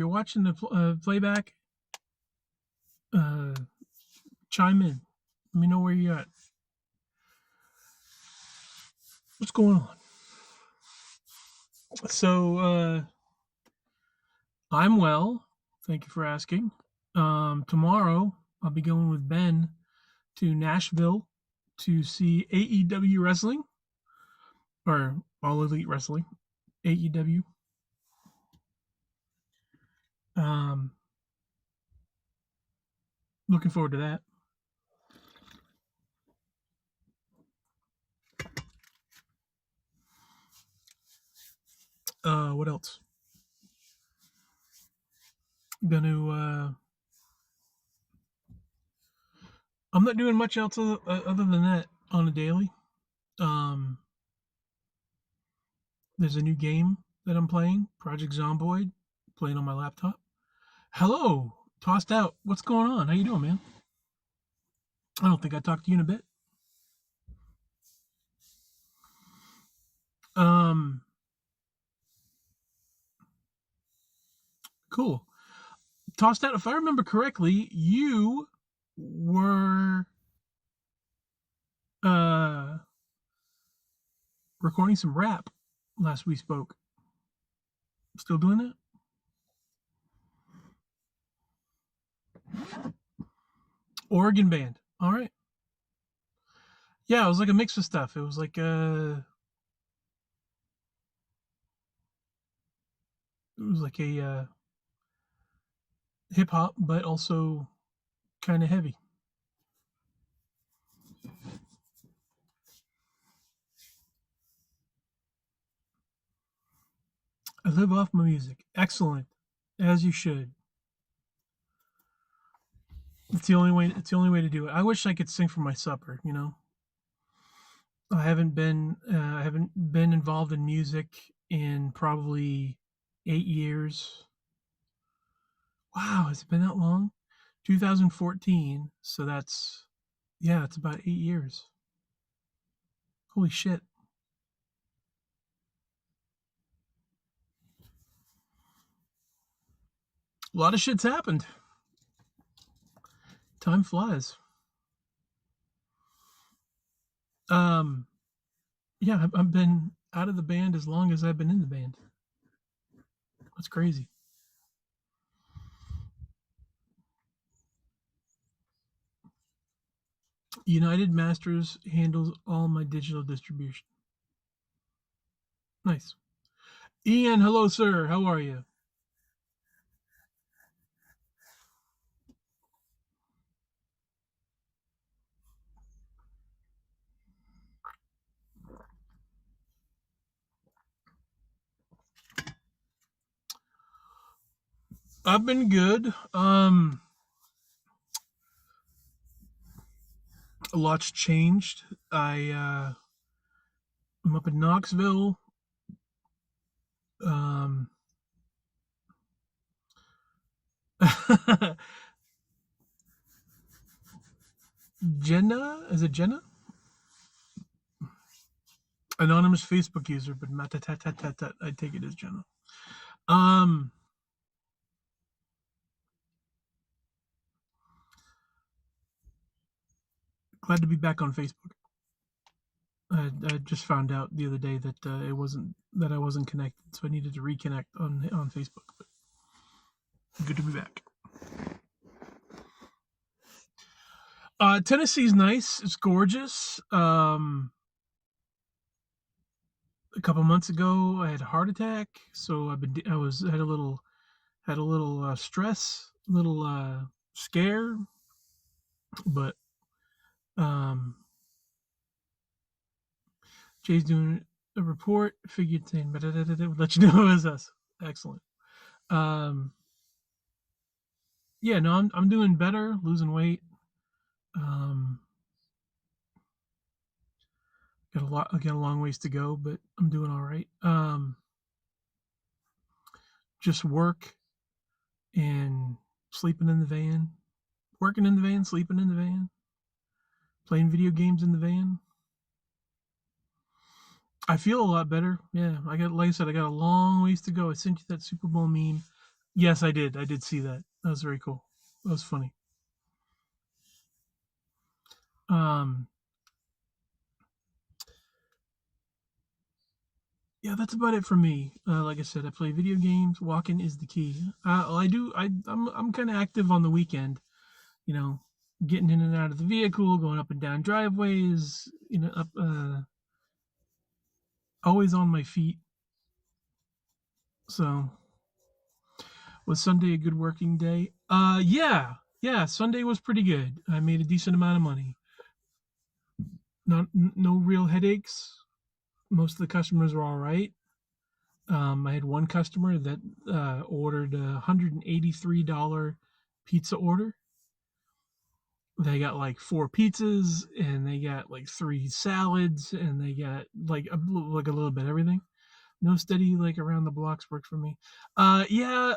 you're watching the playback, uh, chime in. Let me know where you're at. What's going on? So, I'm well. Thank you for asking. Tomorrow, I'll be going with Ben to Nashville to see AEW wrestling, or All Elite Wrestling, AEW. Um, Looking forward to that. What else? Gonna. I'm not doing much else other than that on a daily. Um, there's a new game that I'm playing, Project Zomboid, playing on my laptop. Hello, tossed out. What's going on? How you doing, man? I don't think I talked to you in a bit. Um, cool. Tossed out. If I remember correctly, you were uh recording some rap last we spoke. Still doing that? Oregon band. All right. Yeah, it was like a mix of stuff. It was like a hip hop, but also kind of heavy. I live off my music. Excellent, as you should. It's the only way. It's the only way to do it. I wish I could sing for my supper. I haven't been involved in music in probably 8 years. Wow, has it been that long? 2014. So yeah, it's about 8 years. Holy shit. A lot of shit's happened. Time flies. Um, yeah, I've been out of the band as long as I've been in the band. That's crazy. United Masters handles all my digital distribution. Nice. Ian, hello, sir. How are you? I've been good. A lot's changed. I'm up in Knoxville. Um, Jenna, is it Jenna? Anonymous Facebook user, but I take it as Jenna. Um, Glad to be back on Facebook. I just found out the other day that I wasn't connected, so I needed to reconnect on Facebook. But good to be back. Tennessee's nice. It's gorgeous. A couple months ago, I had a heart attack, so had a little stress, a little scare, but um, Jay's doing a report. Figured thing, but would let you know it was us. Excellent. Um, yeah, no, I'm doing better, losing weight. Um, got a long ways to go, but I'm doing all right. Just work and sleeping in the van, working in the van, sleeping in the van, playing video games in the van. I feel a lot better. Yeah, like I said, I got a long ways to go. I sent you that Super Bowl meme Yes, I did. I did see that. That was very cool. That was funny. Um, yeah, that's about it for me. Like I said, I play video games. Walking is the key. I do. I'm kind of active on the weekend. You know, getting in and out of the vehicle, going up and down driveways. Up always on my feet. So was Sunday a good working day? Yeah. Sunday was pretty good. I made a decent amount of money. Not no real headaches. Most of the customers were all right. I had one customer that ordered a $183 pizza order. They got like four pizzas and they got like three salads and they got like a little bit of everything. No steady like around the blocks worked for me. Yeah,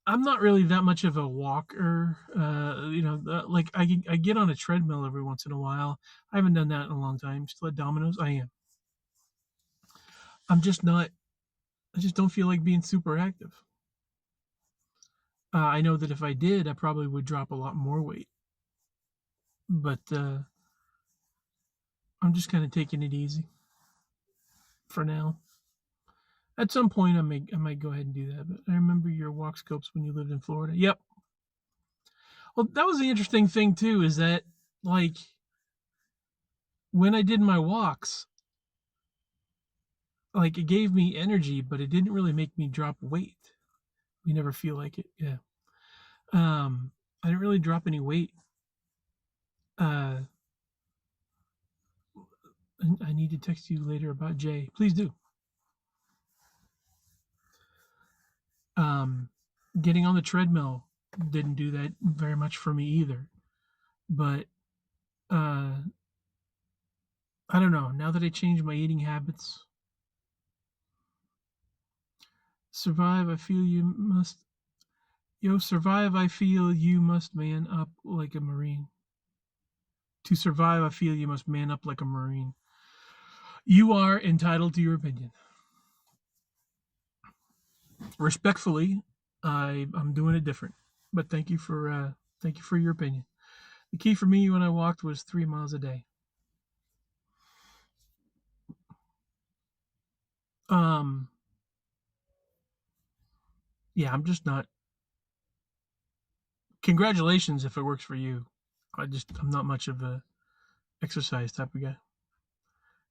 I'm not really that much of a walker. Like I get on a treadmill every once in a while. I haven't done that in a long time. Still at Domino's. I am. I'm just not. I just don't feel like being super active. I know that if I did, I probably would drop a lot more weight. But I'm just kind of taking it easy for now. At some point, I might go ahead and do that. But I remember your walk scopes when you lived in Florida. Yep. Well, that was the interesting thing too. Is that like when I did my walks, like it gave me energy, but it didn't really make me drop weight. You never feel like it. Yeah. I didn't really drop any weight. Uh, I need to text you later about Jay. Please do. Um, Getting on the treadmill didn't do that very much for me either. But uh, I don't know. Now that I changed my eating habits, survive. I feel you must. Survive. I feel you must man up like a Marine. To survive, I feel you must man up like a Marine. You are entitled to your opinion. Respectfully, I'm doing it different. But thank you for your opinion. The key for me when I walked was 3 miles a day. Um, yeah, I'm just not. Congratulations if it works for you. I'm not much of a exercise type of guy.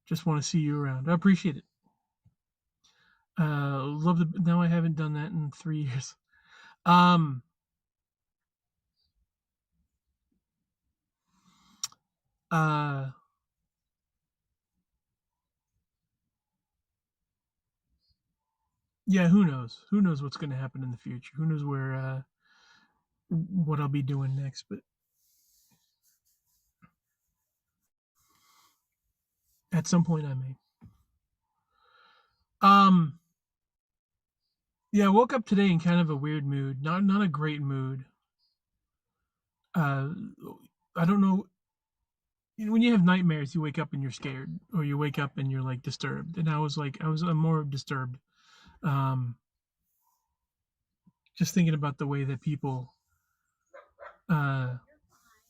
Just want to see you around. I appreciate it. Love the. Now I haven't done that in 3 years. Um, uh, yeah. Who knows? Who knows what's going to happen in the future? Who knows where what I'll be doing next? But at some point, I may. Um, yeah. I woke up today in kind of a weird mood. Not a great mood. Uh, I don't know. When you have nightmares, you wake up and you're scared, or you wake up and you're like disturbed. And I'm more disturbed. Um, just thinking about the way that people, uh,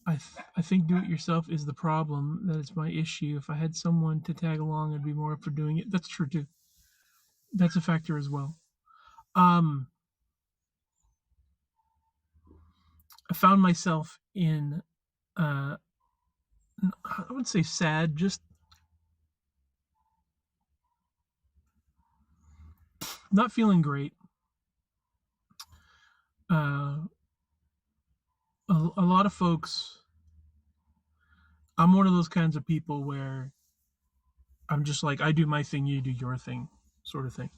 I think do it yourself is the problem. That it's my issue. If I had someone to tag along, I'd be more up for doing it. That's true too. That's a factor as well. Um, I found myself in, uh, I would say sad, just not feeling great. Uh, a lot of folks, I'm one of those kinds of people where I'm just like, I do my thing, you do your thing, sort of thing.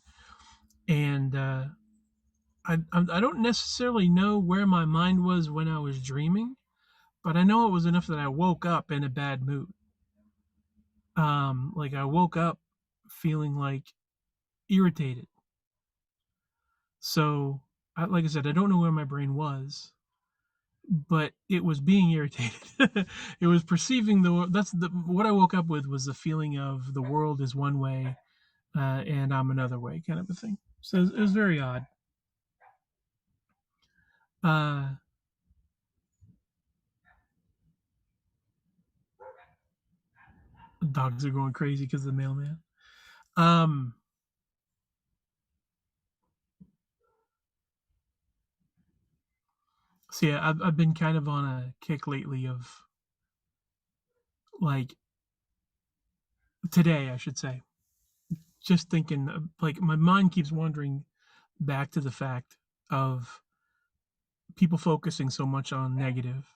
And I don't necessarily know where my mind was when I was dreaming, but I know it was enough that I woke up in a bad mood. Like I woke up feeling like irritated. So, like I said, I don't know where my brain was, but it was being irritated. It was perceiving what I woke up with was the feeling of the world is one way, and I'm another way, kind of a thing. So it was very odd. Uh, Dogs are going crazy because of the mailman. Um, so yeah, I've been kind of on a kick lately of like today, I should say, just thinking like my mind keeps wandering back to the fact of people focusing so much on negative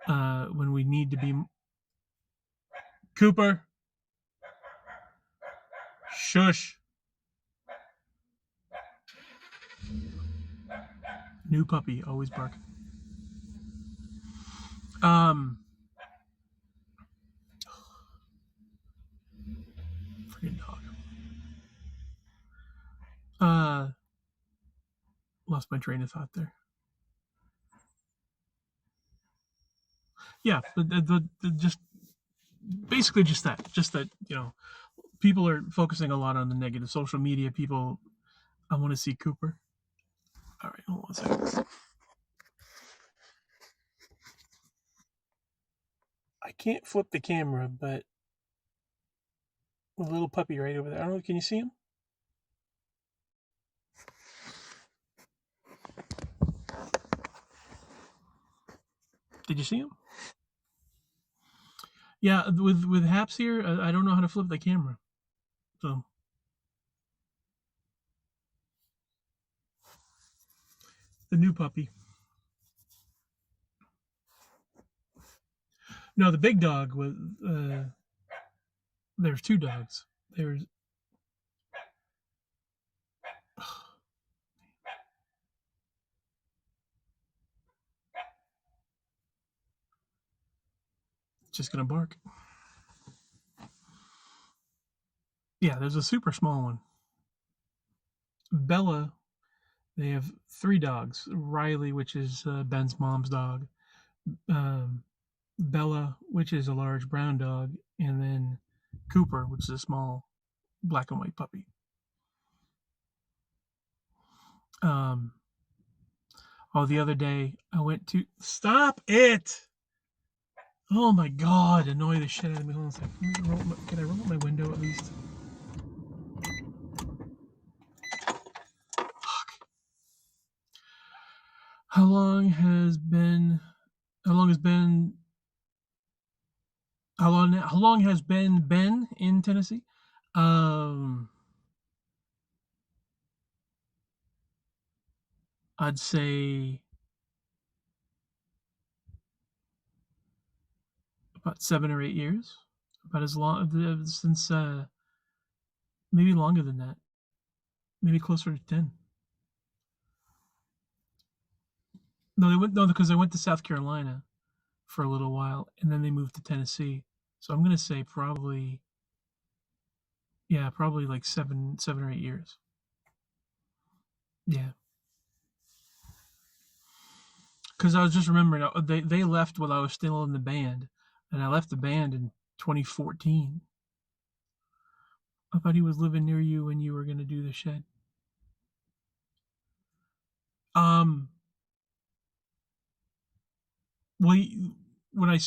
when we need to be. Cooper, shush. New puppy, always bark. Um, Freaking dog. Uh, Lost my train of thought there. Yeah, the just basically just that people are focusing a lot on the negative social media. People, I want to see Cooper. All right, hold on a second. I can't flip the camera, but a little puppy right over there. I don't know. Can you see him? Did you see him? Yeah, with Haps here, I don't know how to flip the camera. So the new puppy. No, the big dog was. There's two dogs. There's just gonna bark. Yeah, there's a super small one. Bella. They have three dogs. Riley, which is Ben's mom's dog. Um, Bella, which is a large brown dog, and then Cooper, which is a small black and white puppy. Um, the other day I went to stop it. Oh my god, annoy the shit out of me. Hold on a second. Can I roll up my window at least? Fuck. How long has been? How long has been? How long has been in Tennessee? Um, I'd say about 7 or 8 years. About as long since maybe longer than that. Maybe closer to 10. No, they went no because they went to South Carolina for a little while, and then they moved to Tennessee. So I'm gonna say probably, yeah, probably like 7 or 8 years. Yeah, because I was just remembering they left while I was still in the band, and I left the band in 2014. I thought he was living near you when you were gonna do the shed. Um, well, when I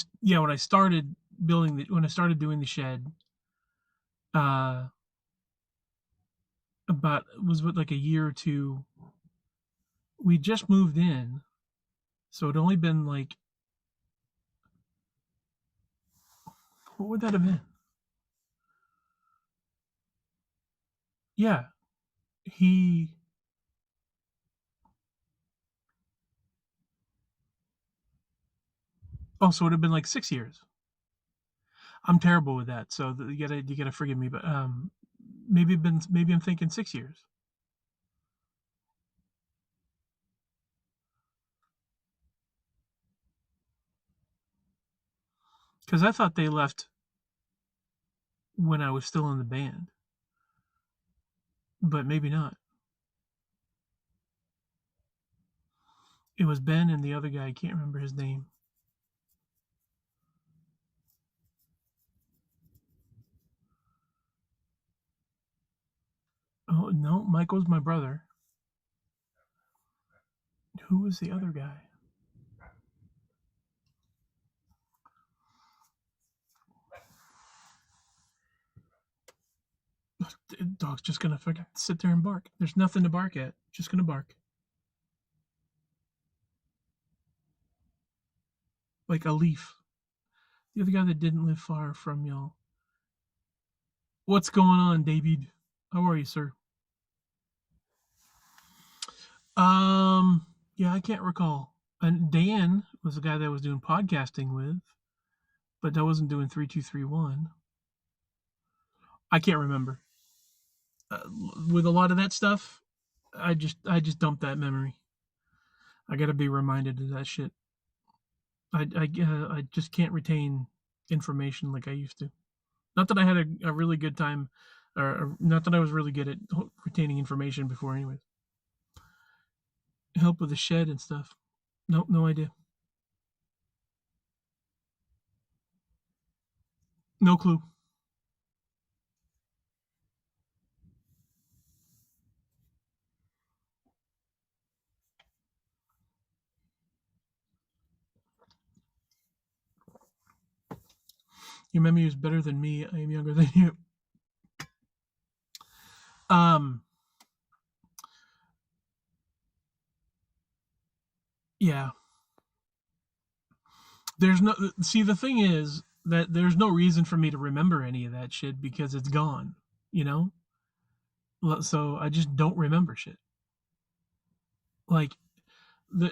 started when I started doing the shed, uh, about was what like a year or two. We just moved in, so it'd only been like what would that have been? Yeah, he. Oh, so it would have been like 6 years. I'm terrible with that, so you gotta forgive me, but maybe I'm thinking 6 years because I thought they left when I was still in the band, but maybe not. It was Ben and the other guy. I can't remember his name. Oh no, Michael's my brother. Who was the other guy? The dog's just gonna fucking sit there and bark. There's nothing to bark at. Just gonna bark. Like a leaf. The other guy that didn't live far from y'all. What's going on, David? How are you, sir? Yeah, I can't recall. And Dan was the guy that I was doing podcasting with, but that wasn't doing 3231. I can't remember. With a lot of that stuff, I just dumped that memory. I got to be reminded of that shit. I just can't retain information like I used to. Not that I had a really good time, or not that I was really good at retaining information before, anyways. Help with the shed and stuff. Nope, no idea. No clue. Your memory is better than me. I am younger than you. Um, yeah. There's no see. The thing is that there's no reason for me to remember any of that shit because it's gone. You know. So I just don't remember shit. Like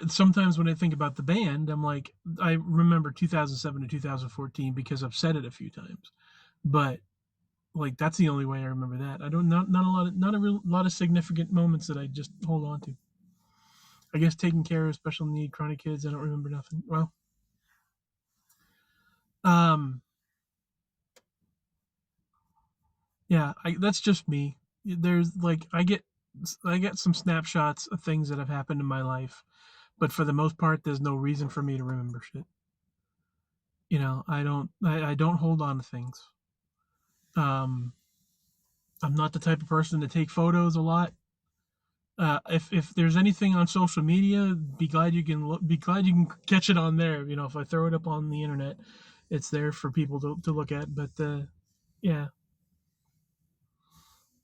sometimes when I think about the band, I'm like, I remember 2007 to 2014 because I've said it a few times, but like that's the only way I remember that. I don't not a lot of not a real lot of significant moments that I just hold on to. I guess taking care of special need chronic kids, I don't remember nothing. Well, um, yeah, that's just me. There's like I get some snapshots of things that have happened in my life, but for the most part, there's no reason for me to remember shit. You know, I don't hold on to things. Um, I'm not the type of person to take photos a lot. If there's anything on social media, be glad you can catch it on there. You know, if I throw it up on the internet, it's there for people to look at. But yeah,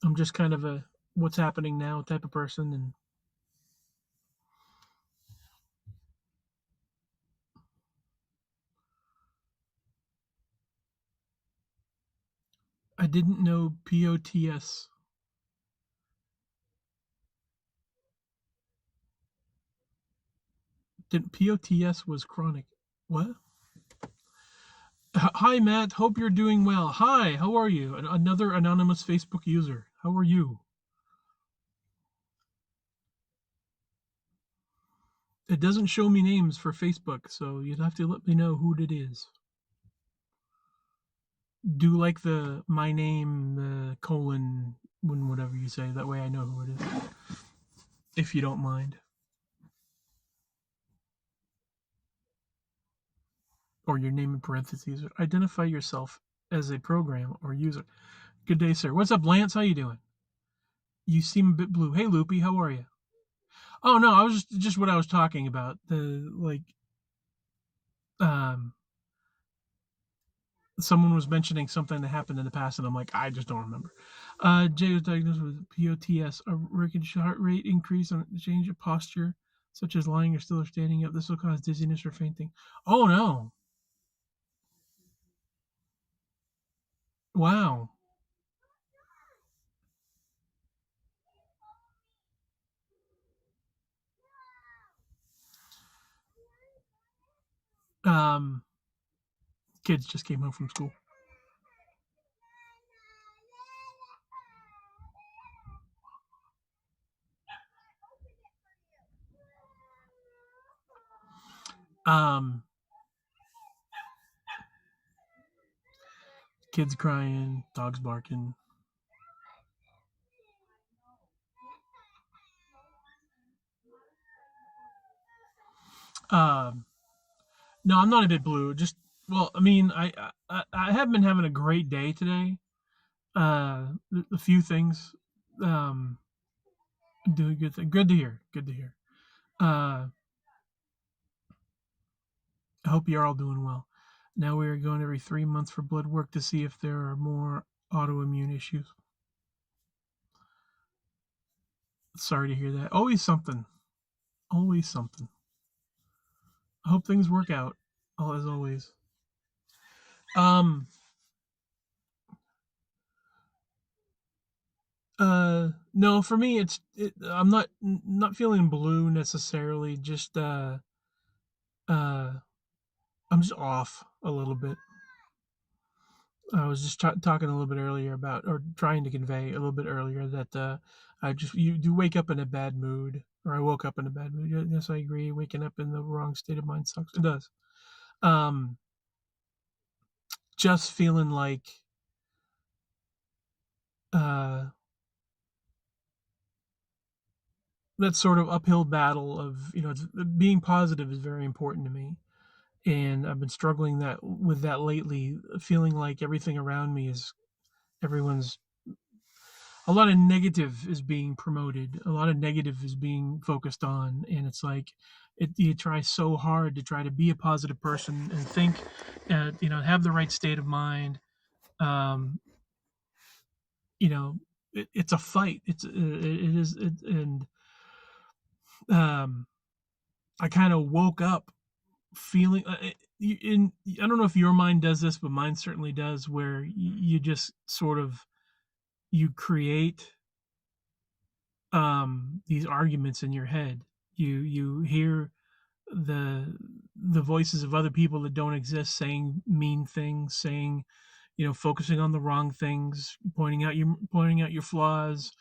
I'm just kind of a what's happening now type of person, and I didn't know POTS. Didn't POTS was chronic? What? Hi Matt, hope you're doing well. Hi, how are you? Another anonymous Facebook user. How are you? It doesn't show me names for Facebook, so you'd have to let me know who it is. Do like the my name colon when whatever you say. That way I know who it is. If you don't mind. Or your name in parentheses. Identify yourself as a program or user. Good day, sir. What's up, Lance? How you doing? You seem a bit blue. Hey, Loopy, how are you? Oh no, I was just what I was talking about. The like, um, someone was mentioning something that happened in the past, and I'm like, I just don't remember. Jay was diagnosed with POTS, a rapid heart rate increase on change of posture, such as lying or still or standing up. This will cause dizziness or fainting. Oh no! Wow. Um, kids just came home from school. Um, kids crying, dogs barking. Um, no, I'm not a bit blue. Just well, I mean, I have been having a great day today. A few things. Um, doing good thing. Good to hear. Good to hear. I hope you're all doing well. Now we are going every 3 months for blood work to see if there are more autoimmune issues. Sorry to hear that. Always something. Always something. I hope things work out, as always. Um, no, for me, I'm not feeling blue necessarily. Just uh, I'm just off a little bit. I was just talking a little bit earlier about, or trying to convey a little bit earlier that you do wake up in a bad mood, or I woke up in a bad mood. Yes, I agree. Waking up in the wrong state of mind sucks. It does. Um, just feeling like uh, that sort of uphill battle of, being positive is very important to me, and I've been struggling with that lately. Feeling like everything around me is everyone's a lot of negative is being promoted, a lot of negative is being focused on, and it's like you try so hard to try to be a positive person and think, have the right state of mind. um it's a fight. It is it, and um I kind of woke up feeling, in I don't know if your mind does this, but mine certainly does, where you just sort of, you create these arguments in your head. You hear the voices of other people that don't exist saying mean things, saying, focusing on the wrong things, pointing out your flaws.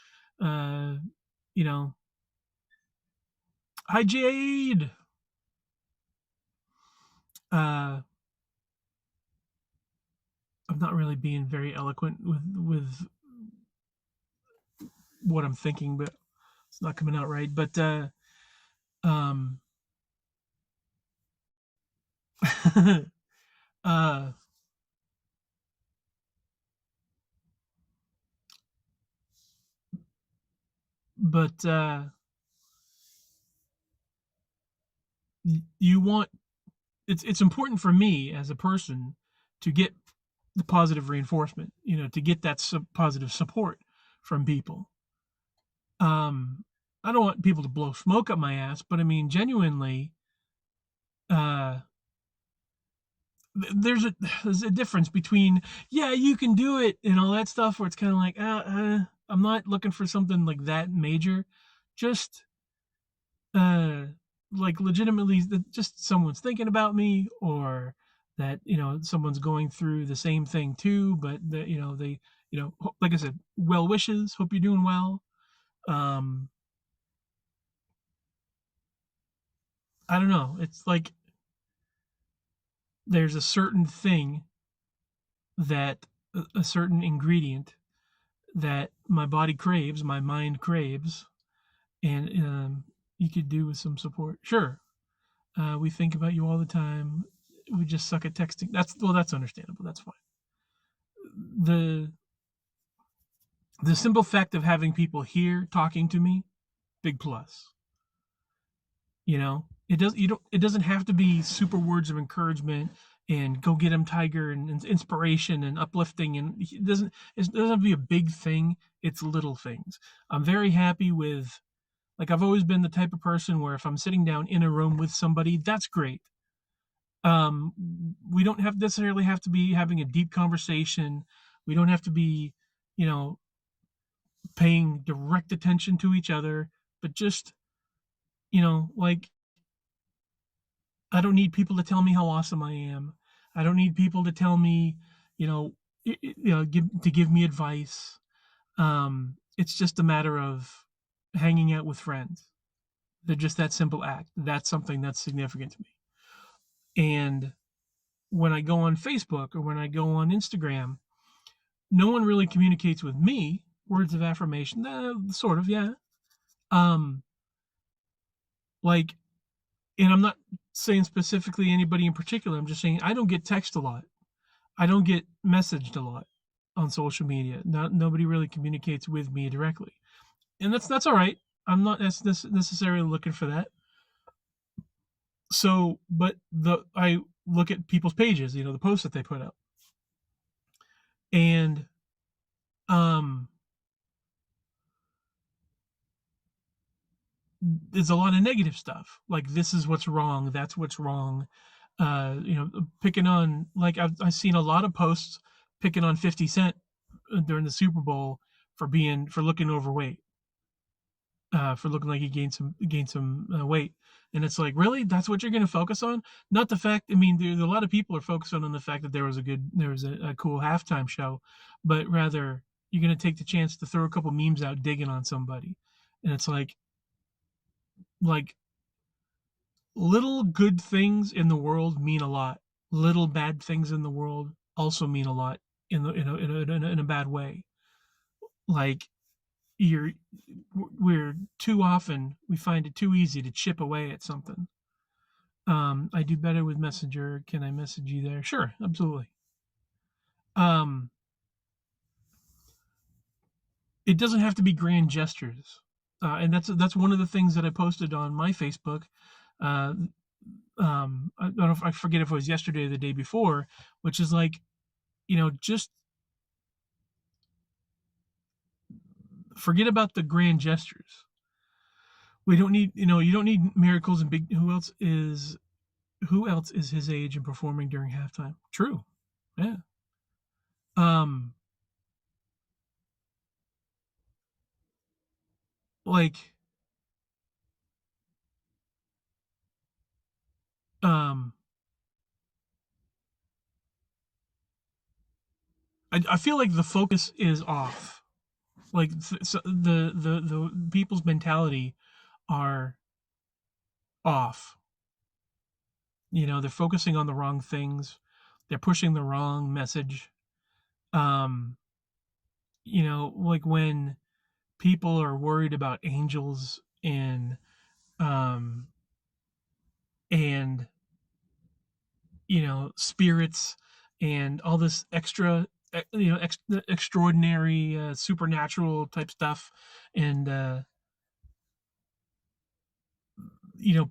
uh you know Hi, Jade. uh I'm not really being very eloquent with what I'm thinking, but it's not coming out right. But um uh but you want it's important for me as a person to get the positive reinforcement, to get that positive support from people. I don't want people to blow smoke up my ass, but I mean, genuinely, uh there's a difference between, yeah, you can do it and all that stuff, where it's kind of like, I'm not looking for something like that major. Just uh like, legitimately, that just someone's thinking about me, or that, someone's going through the same thing too, but that, they, like I said, well wishes, hope you're doing well. um I don't know, it's like there's a certain thing, that a certain ingredient that my body craves, my mind craves, and you could do with some support. Sure, we think about you all the time. We just suck at texting. That's understandable. That's fine. The simple fact of having people here talking to me, big plus. It doesn't have to be super words of encouragement and go get him, Tiger, and inspiration and uplifting, and it doesn't have to be a big thing. It's little things. I'm very happy with, like, I've always been the type of person where if I'm sitting down in a room with somebody, that's great. We don't necessarily have to be having a deep conversation. We don't have to be, you know, paying direct attention to each other, but just, like, I don't need people to tell me how awesome I am. I don't need people to tell me, give me advice. It's just a matter of hanging out with friends. They're just that simple act. That's something that's significant to me. And when I go on Facebook or when I go on Instagram, no one really communicates with me words of affirmation. Sort of, yeah. Um, like, and I'm not saying specifically anybody in particular. I'm just saying I don't get text a lot. I don't get messaged a lot on social media. Nobody really communicates with me directly, and that's all right. I'm not necessarily looking for that. So, but look at people's pages, the posts that they put up. And um there's a lot of negative stuff. Like, this is what's wrong, that's what's wrong. Picking on, like, I've seen a lot of posts picking on 50 Cent during the Super Bowl for looking overweight, for looking like he gained some weight. And it's like, really, that's what you're going to focus on? Not the fact. I mean, there's a lot of people are focusing on the fact that there was a cool halftime show, but rather you're going to take the chance to throw a couple memes out digging on somebody. And it's like little good things in the world mean a lot. Little bad things in the world also mean a lot in a bad way. Like, you're we're too often we find it too easy to chip away at something. I do better with Messenger. Can I message you there? Sure, absolutely. Um, it doesn't have to be grand gestures, and that's one of the things that I posted on my Facebook. Uh, I don't know if I forget if it was yesterday or the day before, which is like, just forget about the grand gestures. We don't need, you don't need miracles and big. Who else is his age and performing during halftime? True. Yeah. Um, like, um, I feel like the focus is off. Like, so the people's mentality are off. They're focusing on the wrong things. They're pushing the wrong message. Um, like when people are worried about angels um and spirits and all this extra, extraordinary, supernatural type stuff. And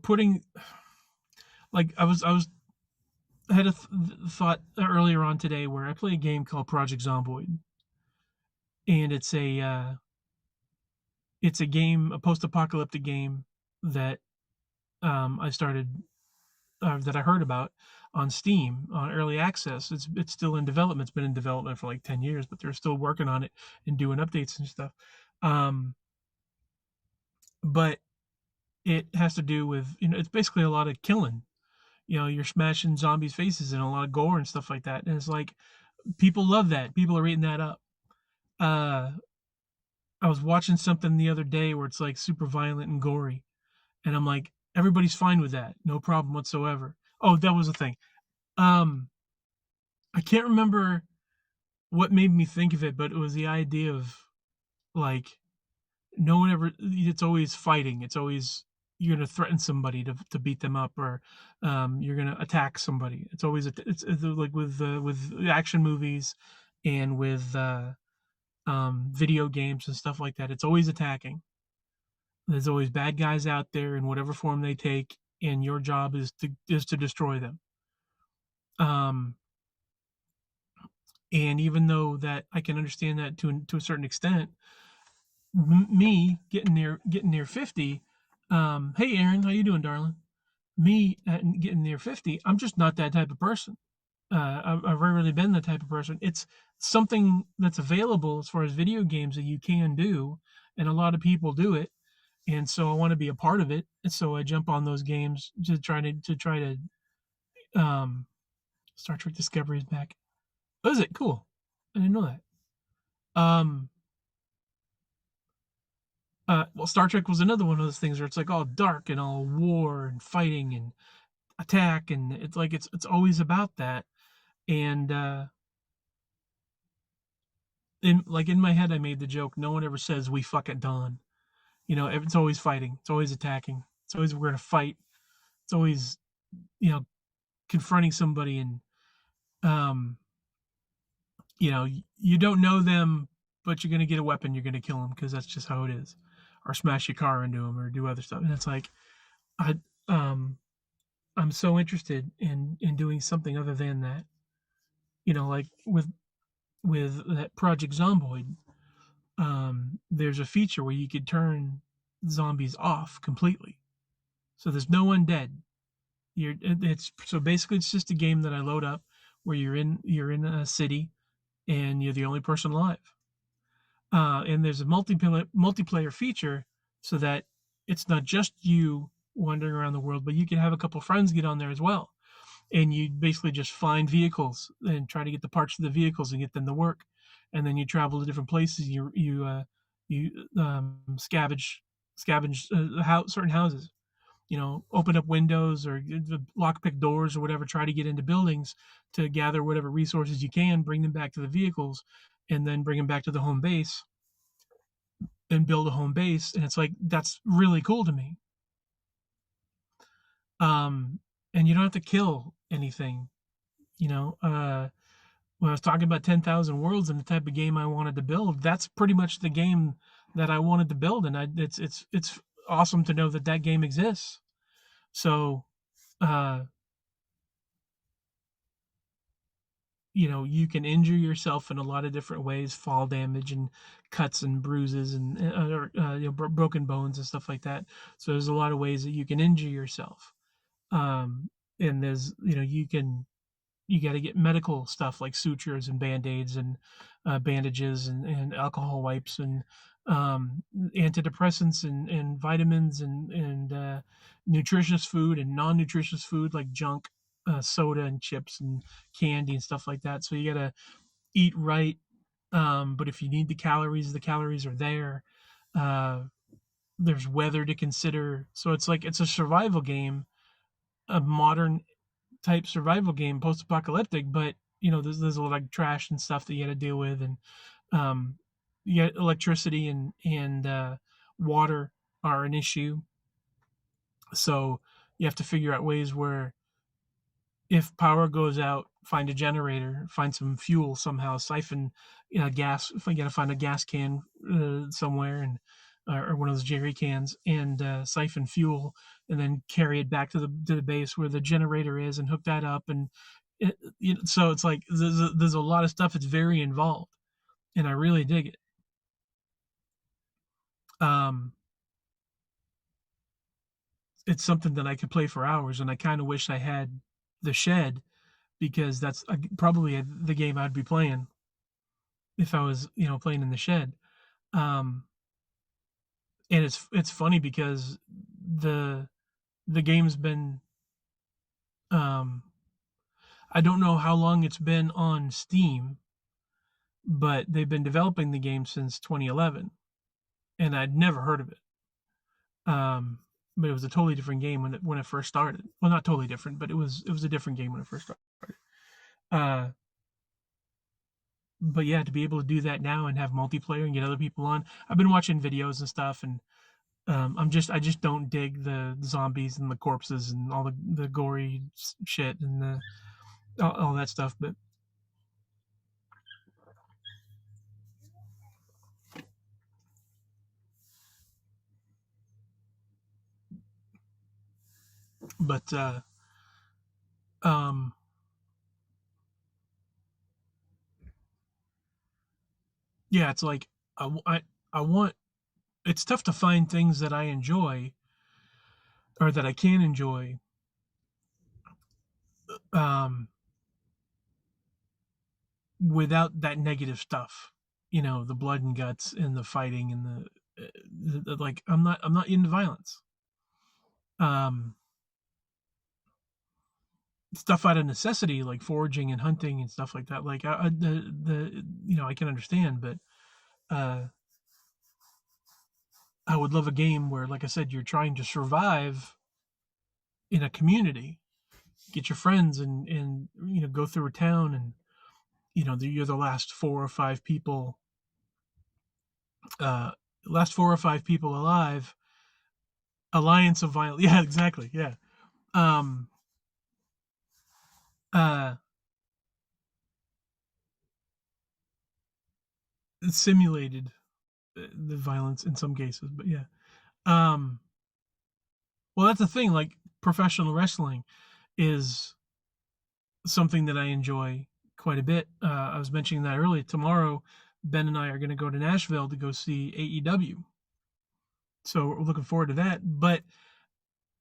putting, like, I had a thought earlier on today where I play a game called Project Zomboid, and it's a game, a post-apocalyptic game that I started, that I heard about on Steam on early access. It's still in development. It's been in development for like 10 years, but they're still working on it and doing updates and stuff. Um, but it has to do with, it's basically a lot of killing. You're smashing zombies' faces and a lot of gore and stuff like that. And it's like, people love that. People are eating that up. Uh, I was watching something the other day where it's like super violent and gory, and I'm like, everybody's fine with that, no problem whatsoever. Oh, that was the thing. Um, I can't remember what made me think of it, but it was the idea of, like, no one ever. It's always fighting. It's always, you're gonna threaten somebody to beat them up, or you're gonna attack somebody. It's always it's like with action movies and with video games and stuff like that. It's always attacking. There's always bad guys out there in whatever form they take, and your job is to destroy them. Um, and even though that I can understand that to a certain extent, me getting near 50. Hey Aaron, how you doing, darling? Me getting near 50, I'm just not that type of person. I've rarely been the type of person. It's something that's available as far as video games that you can do, and a lot of people do it, and so I want to be a part of it. And so I jump on those games to try to. Um, Star Trek Discovery is back. Oh, is it cool? I didn't know that. Um, well, Star Trek was another one of those things where it's like all dark and all war and fighting and attack, and it's like it's always about that. And in my head, I made the joke: no one ever says "we fuck at dawn." It's always fighting. It's always attacking. It's always, we're gonna fight. It's always, you know confronting somebody, and um, you don't know them, but you're gonna get a weapon. You're gonna kill them because that's just how it is, or smash your car into them, or do other stuff. And it's like, I um I'm so interested in doing something other than that. Like with that Project Zomboid, there's a feature where you could turn zombies off completely, so there's no undead. It's so basically it's just a game that I load up where you're in a city and you're the only person alive. And there's a multiplayer feature so that it's not just you wandering around the world, but you can have a couple friends get on there as well. And you basically just find vehicles and try to get the parts of the vehicles and get them to work. And then you travel to different places. You scavenge certain houses. Open up windows or lockpick doors or whatever. Try to get into buildings to gather whatever resources you can, bring them back to the vehicles, and then bring them back to the home base and build a home base. And it's like that's really cool to me. Um, and you don't have to kill anything. When I was talking about 10,000 Worlds and the type of game I wanted to build, that's pretty much the game that I wanted to build, and it's awesome to know that that game exists. So, uh, you can injure yourself in a lot of different ways, fall damage and cuts and bruises and broken bones and stuff like that. So there's a lot of ways that you can injure yourself. Um, and there's you got to get medical stuff like sutures and band-aids and bandages and alcohol wipes and antidepressants and vitamins and nutritious food and non-nutritious food like junk soda and chips and candy and stuff like that. So you got to eat right. But if you need the calories are there. uh, there's weather to consider, so it's like it's a survival game, a modern type survival game, post-apocalyptic, but there's a lot of trash and stuff that you got to deal with, and um, you got electricity and water are an issue. So you have to figure out ways where if power goes out, find a generator, find some fuel somehow, siphon gas. If I got to find a gas can somewhere and or one of those jerry cans and siphon fuel and then carry it back to the base where the generator is and hook that up and so it's like there's a lot of stuff that's very involved and I really dig it. Um, it's something that I could play for hours and I kind of wish I had the shed because that's probably the game I'd be playing if I was playing in the shed. Um, and it's funny because the the game's been um, I don't know how long it's been on Steam, but they've been developing the game since 2011, and I'd never heard of it. Um, but it was a totally different game when it first started. Well, not totally different, but it was a different game when it first started. Uh, but yeah, to be able to do that now and have multiplayer and get other people on. I've been watching videos and stuff, and I just don't dig the zombies and the corpses and all the gory shit and all that stuff. But um, yeah, it's like I want. It's tough to find things that I enjoy or that I can enjoy. Um, Without that negative stuff, the blood and guts and the fighting and like I'm not into violence. Um, Stuff out of necessity like foraging and hunting and stuff like that. Like I can understand, but uh, I would love a game where, like I said, you're trying to survive in a community, get your friends and go through a town and you're the uh, last 4 or 5 people alive. Alliance of violence. Yeah, exactly. Yeah. Um. Uh. Simulated the violence in some cases, but yeah. Um. Well, that's the thing. Like professional wrestling. is something that I enjoy quite a bit. I was mentioning that earlier. Tomorrow, Ben and I are going to go to Nashville to go see AEW. So we're looking forward to that. But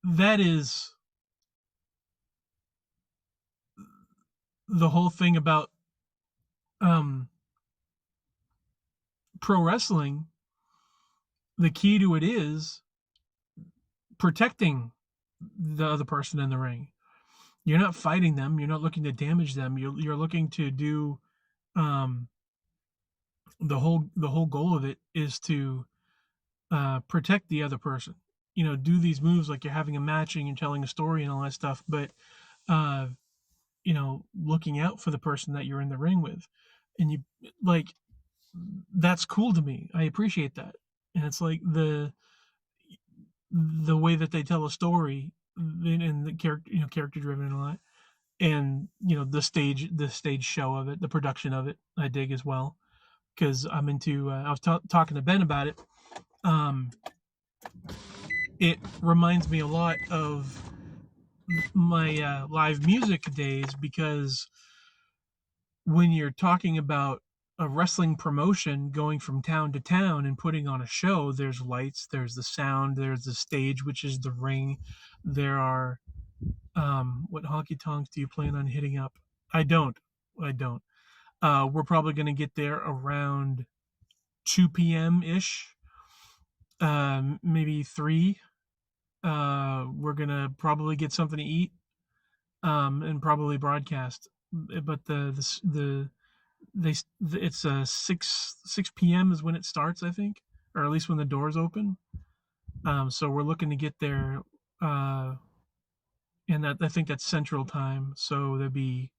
that is the whole thing about um, pro wrestling. The key to it is protecting the other person in the ring. You're not fighting them. You're not looking to damage them. You're looking to do um, the whole goal of it is to protect the other person. You know, do these moves like you're having a matching and telling a story and all that stuff, but uh, you know, looking out for the person that you're in the ring with, and you like that's cool to me. I appreciate that, and it's like the way that they tell a story and the character, you know, character driven and all that, and you know the stage show of it, the production of it, I dig as well because I'm into. I was talking to Ben about it. Um, it reminds me a lot of my live music days because when you're talking about a wrestling promotion going from town to town and putting on a show, there's lights, there's the sound, there's the stage, which is the ring. There are what honky tonks do you plan on hitting up? I don't. I don't. We're probably going to get there around 2 p.m. ish, maybe 3. We're going to probably get something to eat and probably broadcast. But they it's 6 p.m. is when it starts, I think, or at least when the doors open. So we're looking to get there, uh, and that I think that's Central Time. So there'd be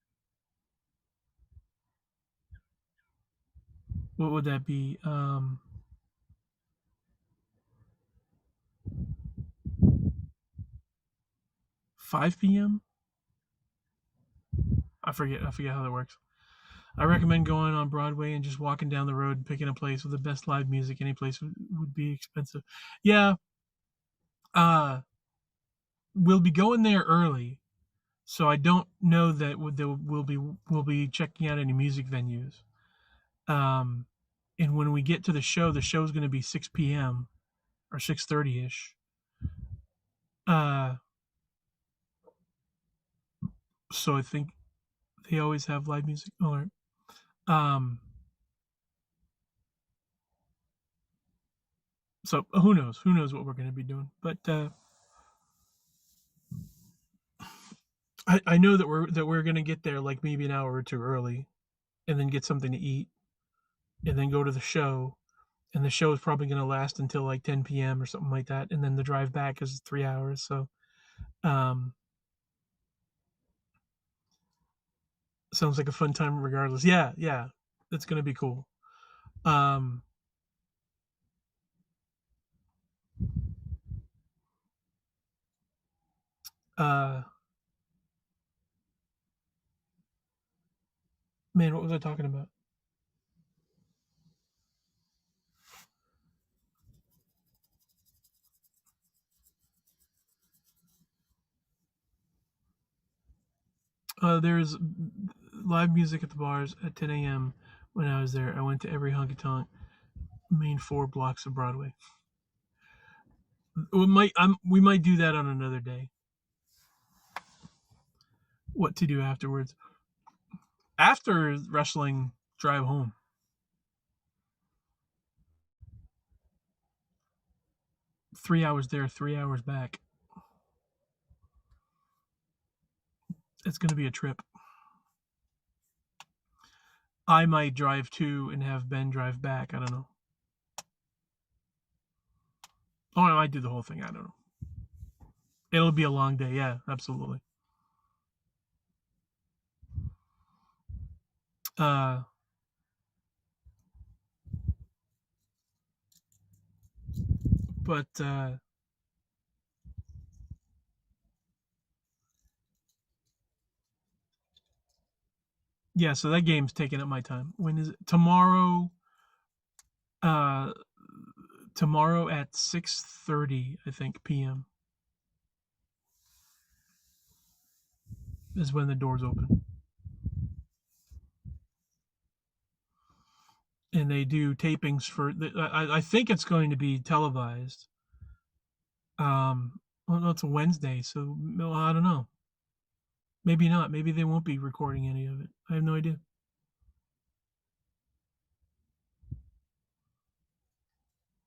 what would that be? 5 p.m. I forget how that works. I recommend going on Broadway and just walking down the road and picking a place with the best live music. Any place would be expensive. Yeah, uh, we'll be going there early, so I don't know that we'll be checking out any music venues. Um, and when we get to the show's going to be 6 p.m. or 6:30 ish. Uh, so I think they always have live music. All right. Um, so who knows? Who knows what we're going to be doing? But I know that we're going to get there like maybe an hour or two early, and then get something to eat, and then go to the show. And the show is probably going to last until like 10 p.m. or something like that, and then the drive back is 3 hours. So um, sounds like a fun time regardless. Yeah, yeah, it's going to be cool. Um, uh, man, what was I talking about? There's live music at the bars at 10 a.m. When I was there, I went to every honky tonk, main 4 blocks of Broadway. We might do that on another day. What to do afterwards? After wrestling, drive home. 3 hours there, 3 hours back. It's gonna be a trip. I might drive too and have Ben drive back. I don't know. Oh, I might do the whole thing. I don't know. It'll be a long day. Yeah, absolutely. Uh, but yeah, so that game's taking up my time. When is it? Tomorrow? Uh, tomorrow at 6:30, I think, p.m. is when the doors open. And they do tapings for. I think it's going to be televised. Well, it's a Wednesday, so well, I don't know. Maybe not. Maybe they won't be recording any of it. I have no idea.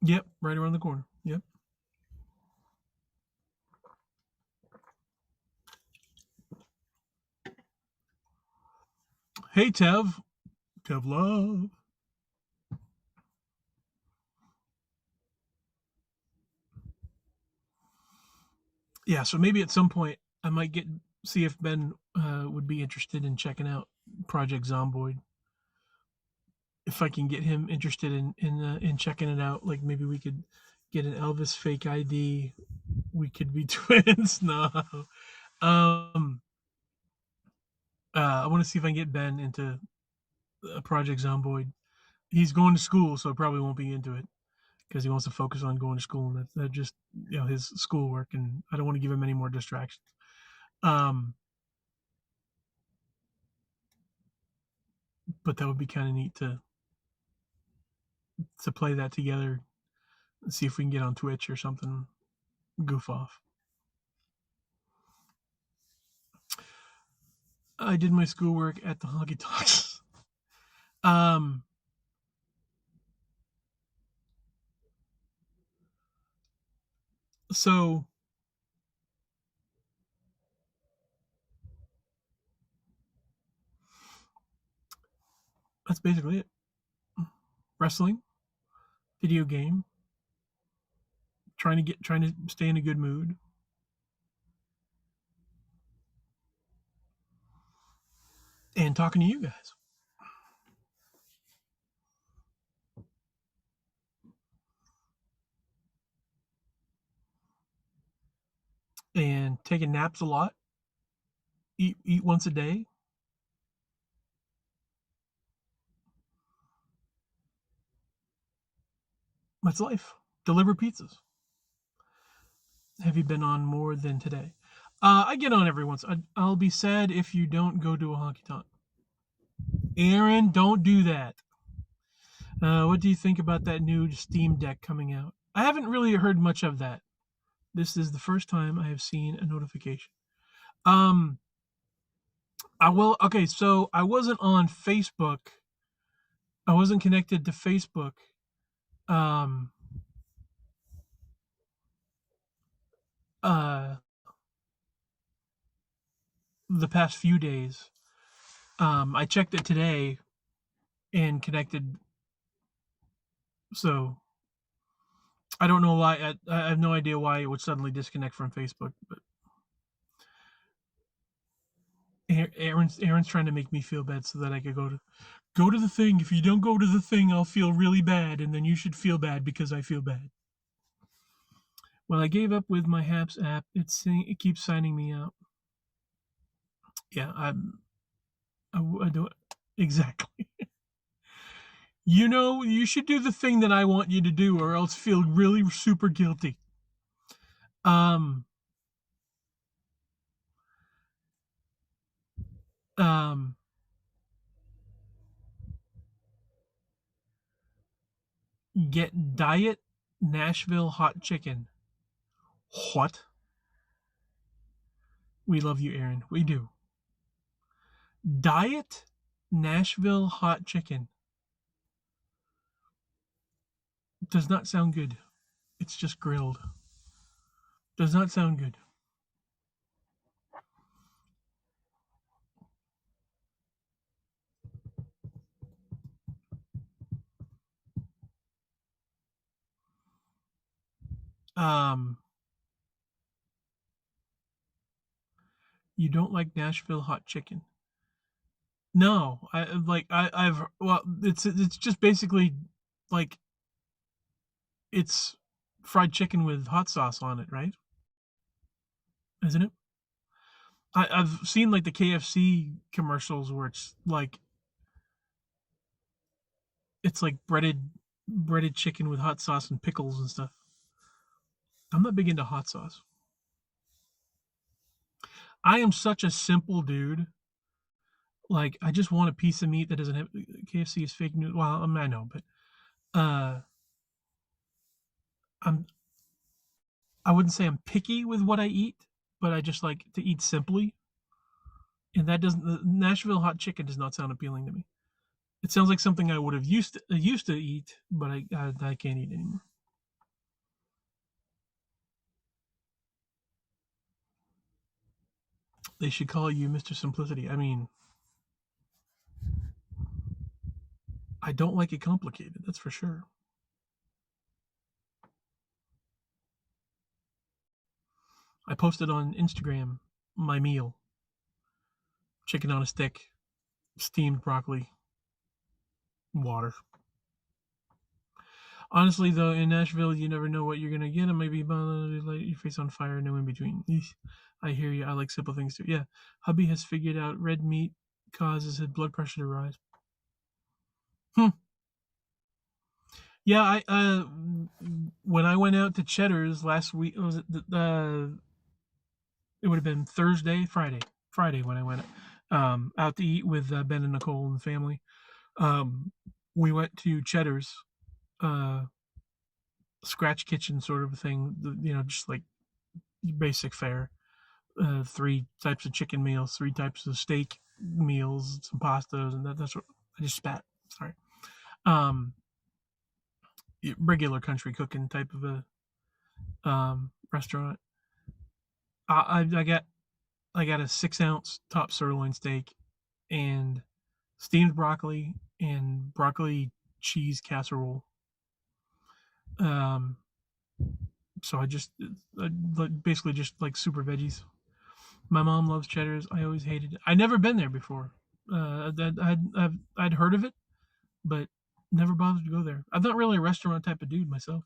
Yep, right around the corner. Yep. Hey, Tev. Tev Love. Yeah, so maybe at some point I might see if Ben would be interested in checking out Project Zomboid. If I can get him interested in checking it out, like maybe we could get an Elvis fake ID. We could be twins. No. I want to see if I can get Ben into Project Zomboid. He's going to school, so probably won't be into it because he wants to focus on going to school, and that's just his schoolwork, and I don't want to give him any more distractions. But that would be kind of neat to play that together and see if we can get on Twitch or something. Goof off. I did my schoolwork at the Honky Tonks. So that's basically it. Wrestling, video game, trying to stay in a good mood. And talking to you guys. And taking naps a lot. Eat once a day. That's life. Deliver pizzas. Have you been on more than today? I get on every once. I'll be sad if you don't go to a honky tonk. Aaron, don't do that. What do you think about that new Steam Deck coming out? I haven't really heard much of that. This is the first time I have seen a notification. I will. Okay, so I wasn't on Facebook. I wasn't connected to Facebook. Um, uh, the past few days. I checked it today and connected. So I don't know why. I have no idea why it would suddenly disconnect from Facebook. But Aaron's trying to make me feel bad so that I could go to the thing. If you don't go to the thing, I'll feel really bad, and then you should feel bad because I feel bad. Well, I gave up with my Haps app. It keeps signing me out. Yeah, I do it exactly. You should do the thing that I want you to do, or else feel really super guilty. Um, um, get Diet Nashville hot chicken. What? We love you, Aaron. We do. Diet Nashville hot chicken. Does not sound good. It's just grilled. Does not sound good. Um, you don't like Nashville hot chicken? No, I've well, it's just basically like it's fried chicken with hot sauce on it, right? Isn't it? I've seen like the KFC commercials where it's like breaded chicken with hot sauce and pickles and stuff. I'm not big into hot sauce. I am such a simple dude. Like, I just want a piece of meat that doesn't have KFC is fake news. Well, I know, but uh, I'm I wouldn't say I'm picky with what I eat, but I just like to eat simply. And that doesn't the Nashville hot chicken does not sound appealing to me. It sounds like something I would have used to eat, but I can't eat anymore. They should call you Mr. Simplicity. I mean, I don't like it complicated. That's for sure. I posted on Instagram my meal: chicken on a stick, steamed broccoli, water. Honestly, though, in Nashville, you never know what you're gonna get, and maybe light your face on fire, no in between. Eesh. I hear you. I like simple things too. Yeah, hubby has figured out red meat causes his blood pressure to rise. Hmm. Yeah, I when I went out to Cheddar's last week, was it it would have been Friday when I went out to eat with Ben and Nicole and the family. Um, we went to Cheddar's, uh, scratch kitchen sort of a thing. Just like basic fare. Three types of chicken meals, three types of steak meals, some pastas, and that's what I just spat. Sorry. Um, Regular country cooking type of a restaurant. I got a 6 ounce top sirloin steak and steamed broccoli and broccoli cheese casserole. Um, so I basically just like super veggies. My mom loves Cheddar's. I always hated it. I'd never been there before. I'd heard of it, but never bothered to go there. I'm not really a restaurant type of dude myself.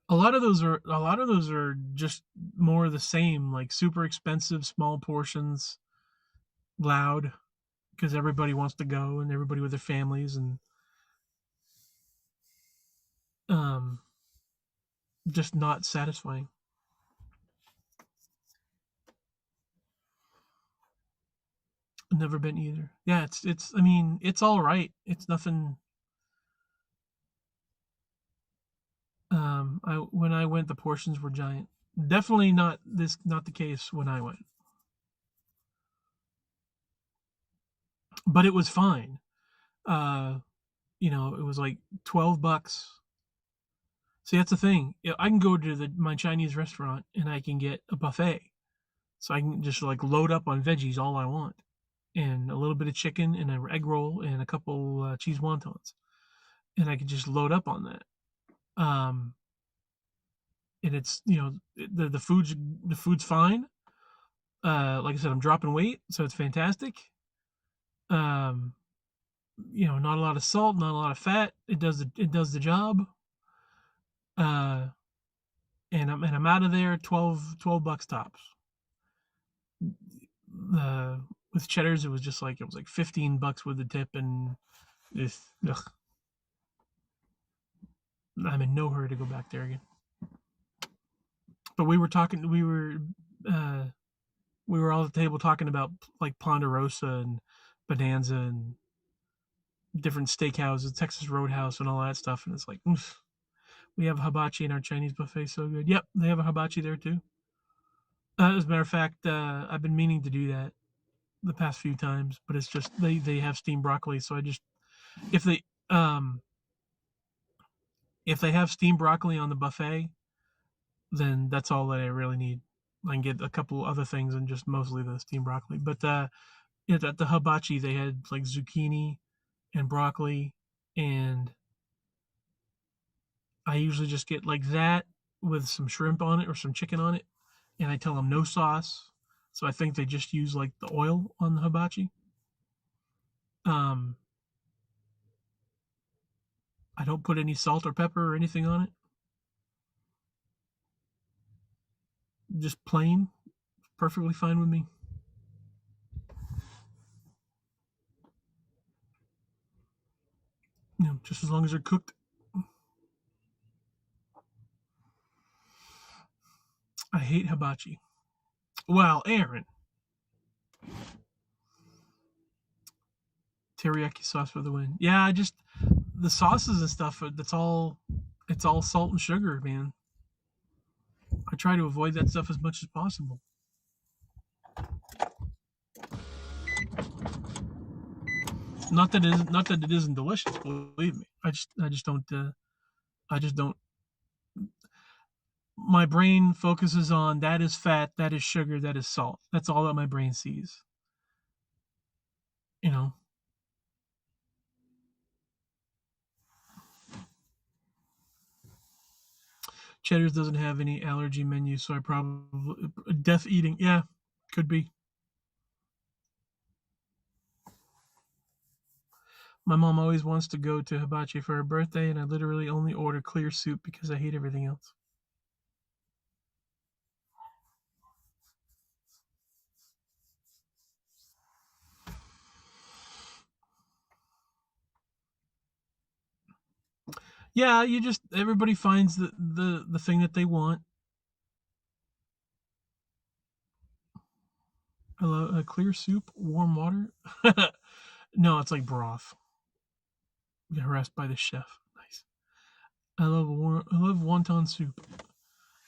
A lot of those are just more of the same, like super expensive, small portions, loud, because everybody wants to go and everybody with their families and um, just not satisfying. Never been either. Yeah, it's. I mean, it's all right. It's nothing. I When I went, the portions were giant. Definitely not the case when I went, but it was fine. Uh, it was like $12. See, that's the thing. I can go to my Chinese restaurant and I can get a buffet, so I can just like load up on veggies all I want, and a little bit of chicken and an egg roll and a couple cheese wontons, and I can just load up on that. Um, and it's the food's fine. Like I said, I'm dropping weight, so it's fantastic. Um, not a lot of salt, not a lot of fat. It does the job. Uh, and I'm out of there 12 bucks tops. Uh, with Cheddar's, it was like $15 with the tip, and if ugh, I'm in no hurry to go back there again. But uh, we were all at the table talking about like Ponderosa and Bonanza and different steakhouses, Texas Roadhouse, and all that stuff. And it's like, oof, we have hibachi in our Chinese buffet, so good. Yep, they have a hibachi there too. As a matter of fact, I've been meaning to do that the past few times, but it's just they have steamed broccoli, so I just if they um if they have steamed broccoli on the buffet, then that's all that I really need. I can get a couple other things and just mostly the steamed broccoli. But at the hibachi, they had like zucchini and broccoli, and I usually just get like that with some shrimp on it or some chicken on it, and I tell them no sauce. So I think they just use like the oil on the hibachi. Um, I don't put any salt or pepper or anything on it. Just plain, perfectly fine with me. Just as long as they're cooked. I hate hibachi. Well, Aaron, teriyaki sauce for the win. Yeah, I just the sauces and stuff. That's all. It's all salt and sugar, man. I try to avoid that stuff as much as possible. Not that it isn't delicious. Believe me. I just don't. I just don't. My brain focuses on that is fat, that is sugar, that is salt. That's all that my brain sees. You know, Cheddar's doesn't have any allergy menu, so I probably death eating. Yeah, could be. My mom always wants to go to hibachi for her birthday, and I literally only order clear soup because I hate everything else. Yeah, you just everybody finds the thing that they want. I love a clear soup, warm water. No, it's like broth. Get harassed by the chef. Nice. I love wonton soup.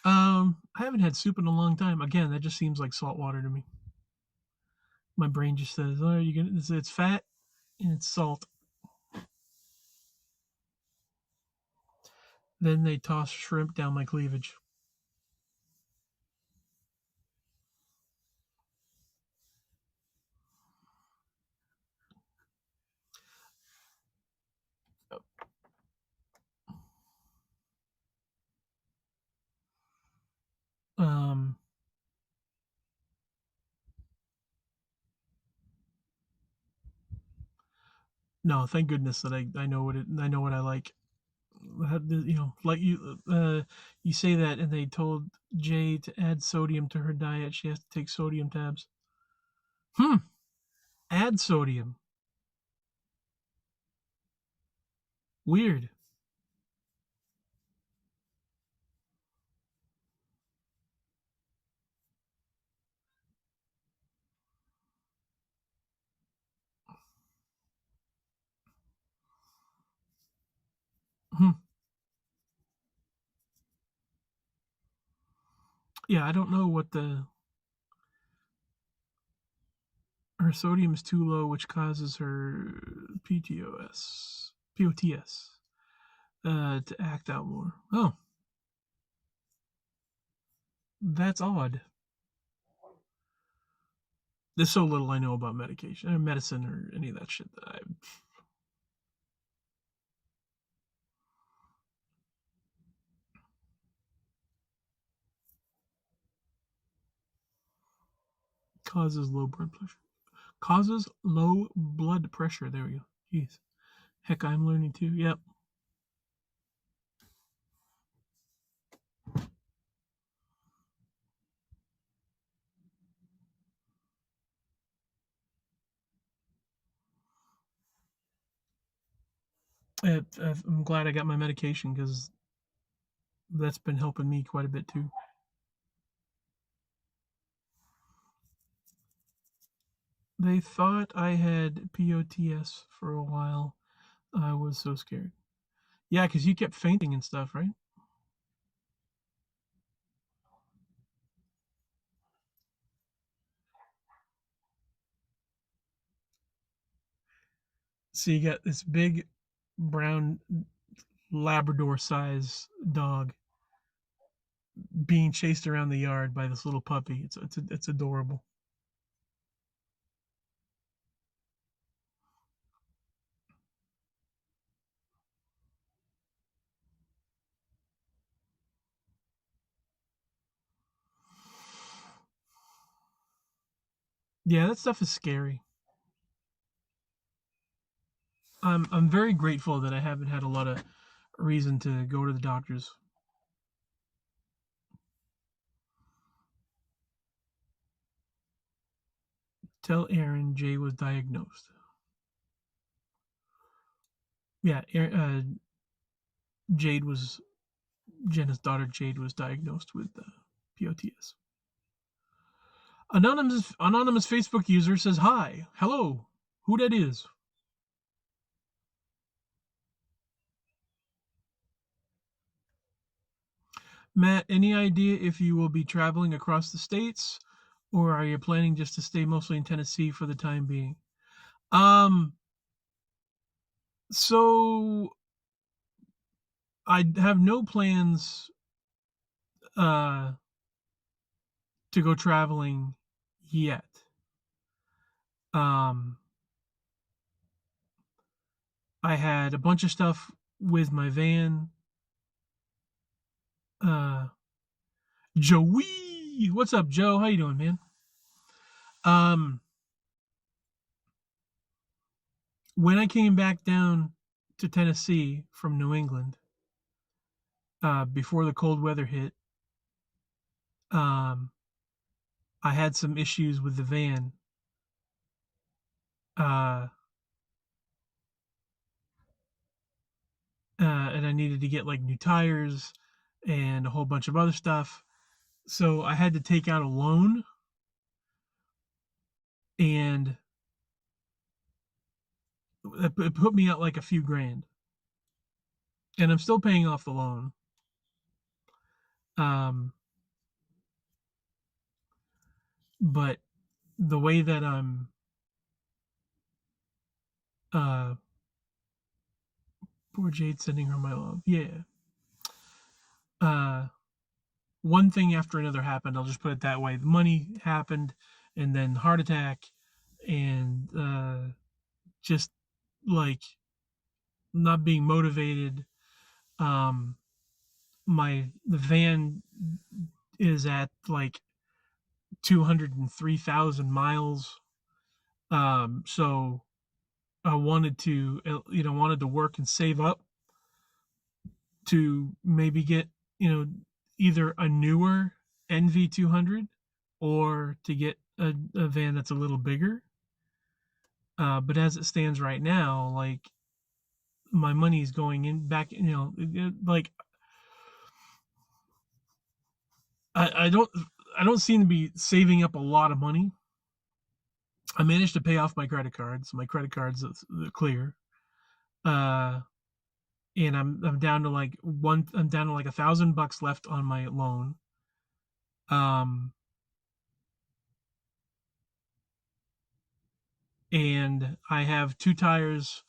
I haven't had soup in a long time. Again, that just seems like salt water to me. My brain just says, "Oh, you gonna? It's fat and it's salt." Then they toss shrimp down my cleavage. Um, no, thank goodness that I know what I like. You know, like you say that, and they told Jay to add sodium to her diet. She has to take sodium tabs. Hmm. Add sodium. Weird. Hmm. Yeah, I don't know what the her sodium is too low, which causes her POTS to act out more. Oh, that's odd. There's so little I know about medication or medicine or any of that shit that I causes low blood pressure. Causes low blood pressure. There we go. Jeez. Heck, I'm learning too. Yep. I'm glad I got my medication because that's been helping me quite a bit too. They thought I had POTS for a while. I was so scared. Yeah, because you kept fainting and stuff, right? So you got this big brown Labrador size dog being chased around the yard by this little puppy. It's adorable. Yeah, that stuff is scary. I'm very grateful that I haven't had a lot of reason to go to the doctors. Tell Aaron Jay was diagnosed. Yeah, Jade was Jenna's daughter. Jade was diagnosed with POTS. Anonymous Facebook user says hi. Hello. Who that is? Matt, any idea if you will be traveling across the states, or are you planning just to stay mostly in Tennessee for the time being? Um, so I have no plans uh to go traveling yet. Um, I had a bunch of stuff with my van. Uh, Joey, what's up, Joe? How you doing, man? Um, when I came back down to Tennessee from New England, before the cold weather hit, um, I had some issues with the van. Uh, and I needed to get like new tires and a whole bunch of other stuff. So I had to take out a loan, and it put me out like a few grand. And I'm still paying off the loan. Um, but the way that I'm, uh, poor Jade sending her my love. Yeah. Uh, one thing after another happened. I'll just put it that way. The money happened, and then heart attack, and just like not being motivated. Um, the van is at like 203,000 miles. So I wanted to, wanted to work and save up to maybe get, either a newer NV200 or to get a van that's a little bigger. But as it stands right now, like my money's going in back, like I don't seem to be saving up a lot of money. I managed to pay off my credit cards. My credit cards are clear. Uh, and I'm down to like $1,000 left on my loan. Um, and I have two tires.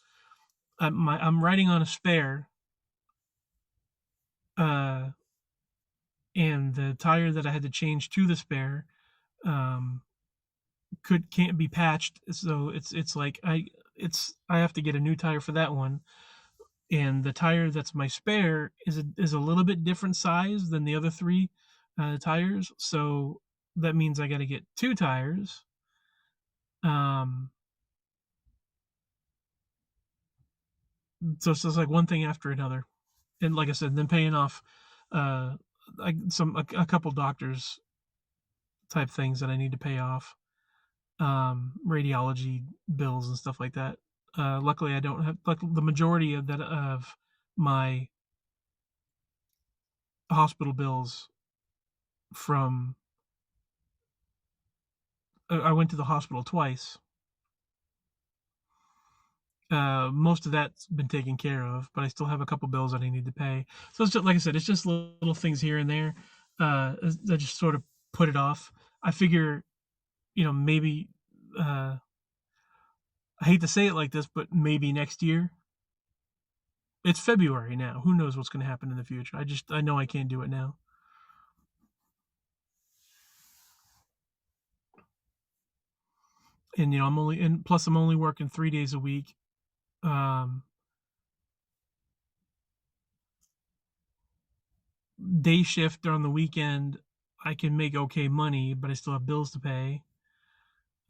I'm riding on a spare. Uh, and the tire that I had to change to the spare, um, can't be patched. So it's like I have to get a new tire for that one. And the tire that's my spare is a little bit different size than the other three tires. So that means I got to get two tires. Um, so it's just like one thing after another, and like I said, then paying off uh, a couple doctors type things that I need to pay off, radiology bills and stuff like that. Luckily, I don't have like the majority of my hospital bills from. I went to the hospital twice. Most of that's been taken care of, but I still have a couple bills that I need to pay. So it's just, like I said, it's just little things here and there that just sort of put it off. I figure, maybe uh, I hate to say it like this, but maybe next year. It's February now. Who knows what's going to happen in the future? I know I can't do it now. And I'm only working 3 days a week. Um, Day shift on the weekend, I can make okay money, but I still have bills to pay.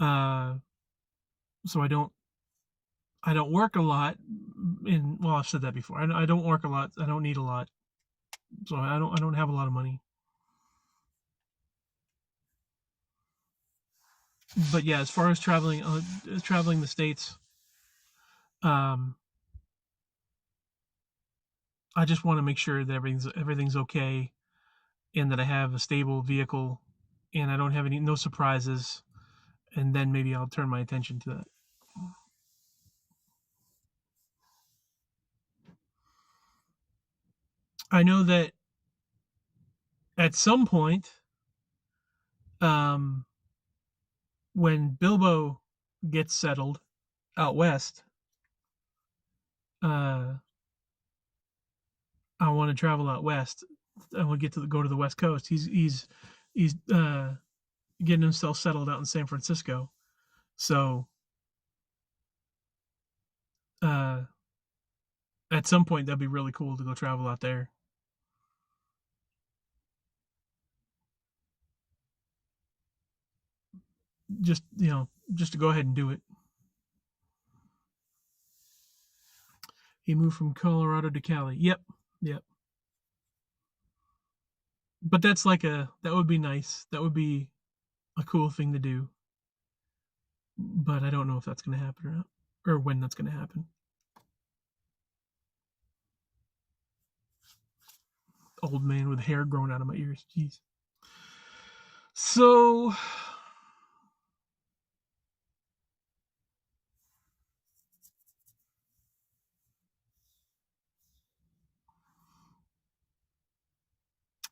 Uh, so I don't work a lot. And well, I've said that before. I don't work a lot. I don't need a lot, so I don't have a lot of money. But yeah, as far as traveling the states, um, I just want to make sure that everything's okay. and that I have a stable vehicle, and I don't have no surprises, and then maybe I'll turn my attention to that. I know that at some point, um, when Bilbo gets settled out west, uh, I want to travel out west. I want to go to the West Coast. He's getting himself settled out in San Francisco. So uh, at some point, that'd be really cool to go travel out there. Just just to go ahead and do it. He moved from Colorado to Cali. Yep, yep. But that would be nice. That would be a cool thing to do. But I don't know if that's going to happen or not, or when that's going to happen. Old man with hair growing out of my ears. Jeez. So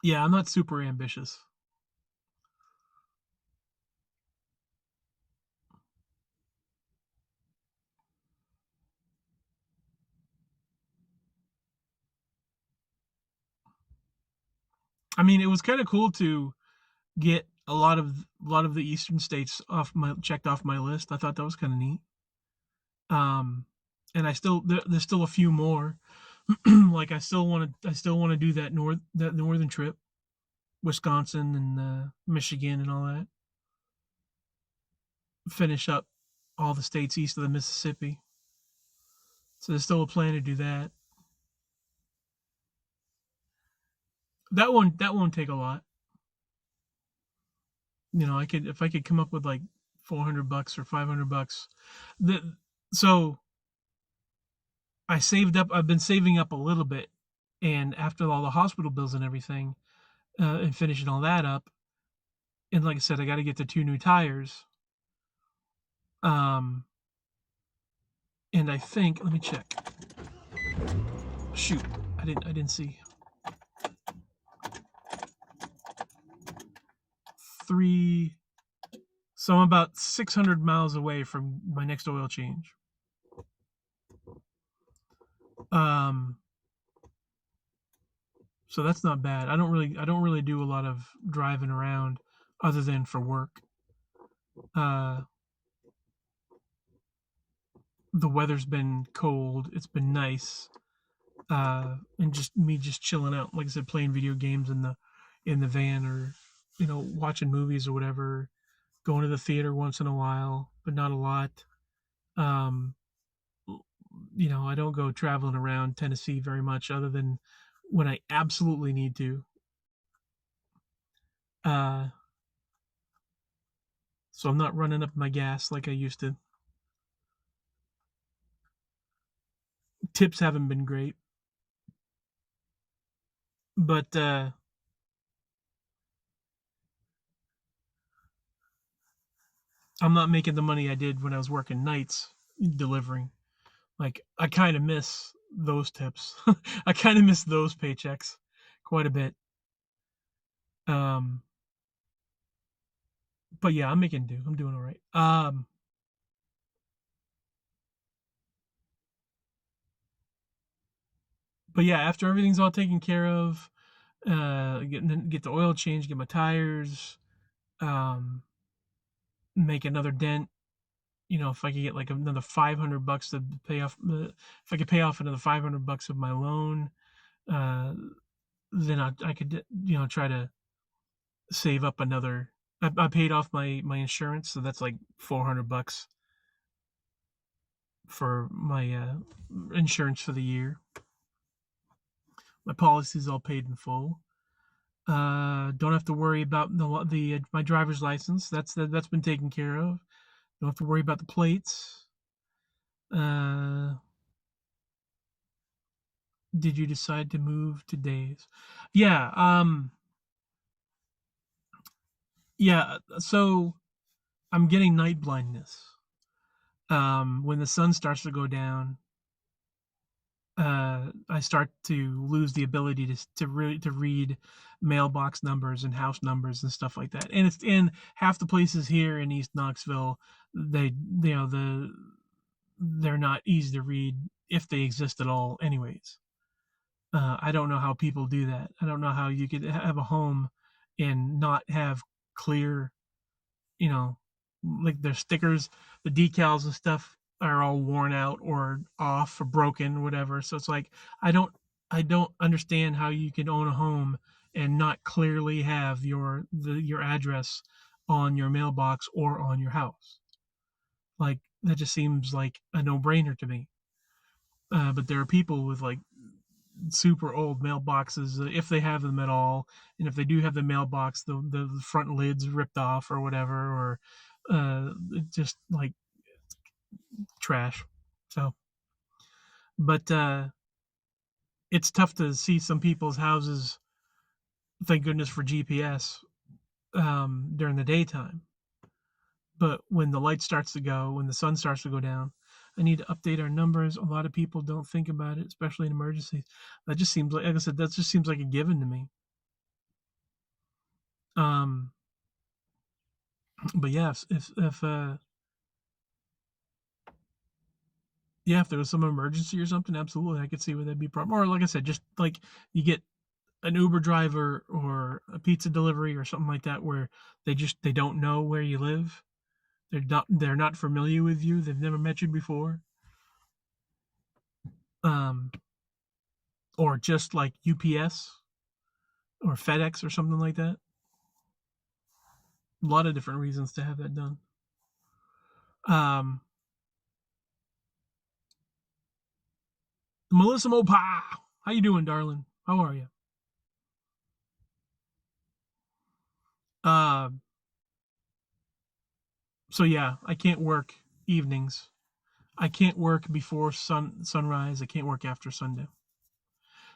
yeah, I'm not super ambitious. I mean, it was kind of cool to get a lot of the eastern states off my checked off my list. I thought that was kind of neat. Um, and there's still a few more. Like I still want to do that northern trip, Wisconsin and Michigan and all that. Finish up all the states east of the Mississippi. So there's still a plan to do that. That won't take a lot. I could if I could come up with like $400 or $500. The so I saved up. I've been saving up a little bit, and after all the hospital bills and everything, and finishing all that up, and like I said, I got to get the two new tires. Um, and I think let me check. Shoot, I didn't see 3. So I'm about 600 miles away from my next oil change. Um, so that's not bad. I don't really do a lot of driving around other than for work. Uh, the weather's been cold. It's been nice. And just me just chilling out, like I said, playing video games in the van, or watching movies or whatever. Going to the theater once in a while, but not a lot. Um, I don't go traveling around Tennessee very much, other than when I absolutely need to. Uh, so I'm not running up my gas like I used to. Tips haven't been great, but I'm not making the money I did when I was working nights delivering. Like I kind of miss those tips. I kind of miss those paychecks quite a bit. Um, but yeah, I'm making do. I'm doing all right. But yeah, after everything's all taken care of, get the oil change, get my tires, um, make another dent. If I could get like another $500 to pay off, if I could pay off another $500 of my loan, uh, then I could try to save up another. I paid off my insurance, so that's like $400 for my insurance for the year. My policy's all paid in full. Don't have to worry about the my driver's license. That's been taken care of. Don't have to worry about the plates. Uh, did you decide to move to days? Yeah. Yeah, so I'm getting night blindness. When the sun starts to go down, I start to lose the ability to read mailbox numbers and house numbers and stuff like that. And it's in half the places here in East Knoxville, they you know they're not easy to read if they exist at all. Anyways, I don't know how people do that. I don't know how you could have a home and not have clear, you know, like their stickers, the decals and stuff are all worn out or off or broken, whatever. So it's like I don't I don't understand how you can own a home and not clearly have your address on your mailbox or on your house. Like that just seems like a no-brainer to me. But there are people with like super old mailboxes, if they have them at all, and if they do have the mailbox, the front lid's ripped off or whatever, or just like trash. So, but it's tough to see some people's houses. Thank goodness for GPS during the daytime. But when the light starts to go, when the sun starts to go down, I need to update our numbers. A lot of people don't think about it, especially in emergencies. That just seems like I said, that just seems like a given to me. Um, but yeah, if yeah, if there was some emergency or something, absolutely, I could see where that'd be a problem. Or like I said, just like you get an Uber driver or a pizza delivery or something like that, where they don't know where you live. They're not familiar with you. They've never met you before. Um, or just like UPS or FedEx or something like that. A lot of different reasons to have that done. Um, Melissa Mopa, how you doing, darling? How are you? Uh, so yeah, I can't work evenings. I can't work before sunrise. I can't work after sundown.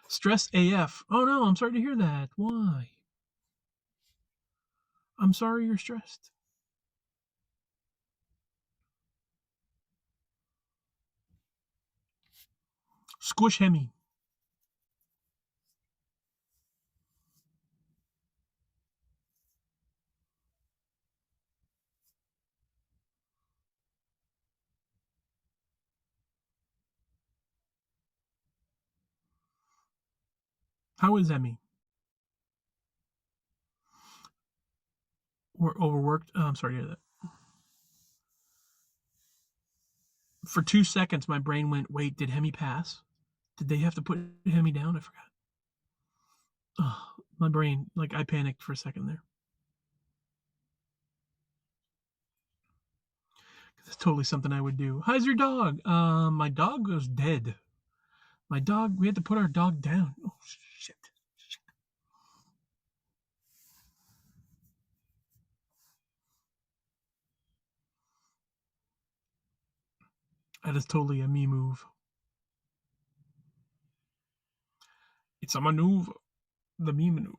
Stress AF. Oh no, I'm sorry to hear that. Why? I'm sorry you're stressed. Squish Hemi. How is Emmy? We're overworked. Oh, I'm sorry to hear that. For 2 seconds, my brain went, wait, did Hemi pass? Did they have to put Hemi down? I forgot. Oh, my brain, like, I panicked for a second there. That's totally something I would do. How's your dog? My dog was dead. My dog, we had to put our dog down. Oh, shit. That is totally a me move. It's a maneuver. The me maneuver.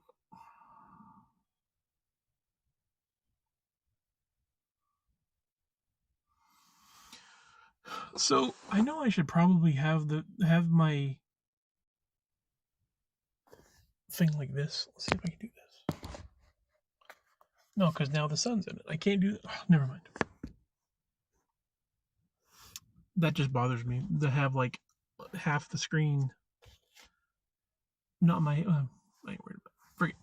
So I know I should probably have my thing like this. Let's see if I can do this. No, because now the sun's in it. I can't do. Oh, never mind. That just bothers me to have like half the screen. Not my. I ain't worried about it. Forget.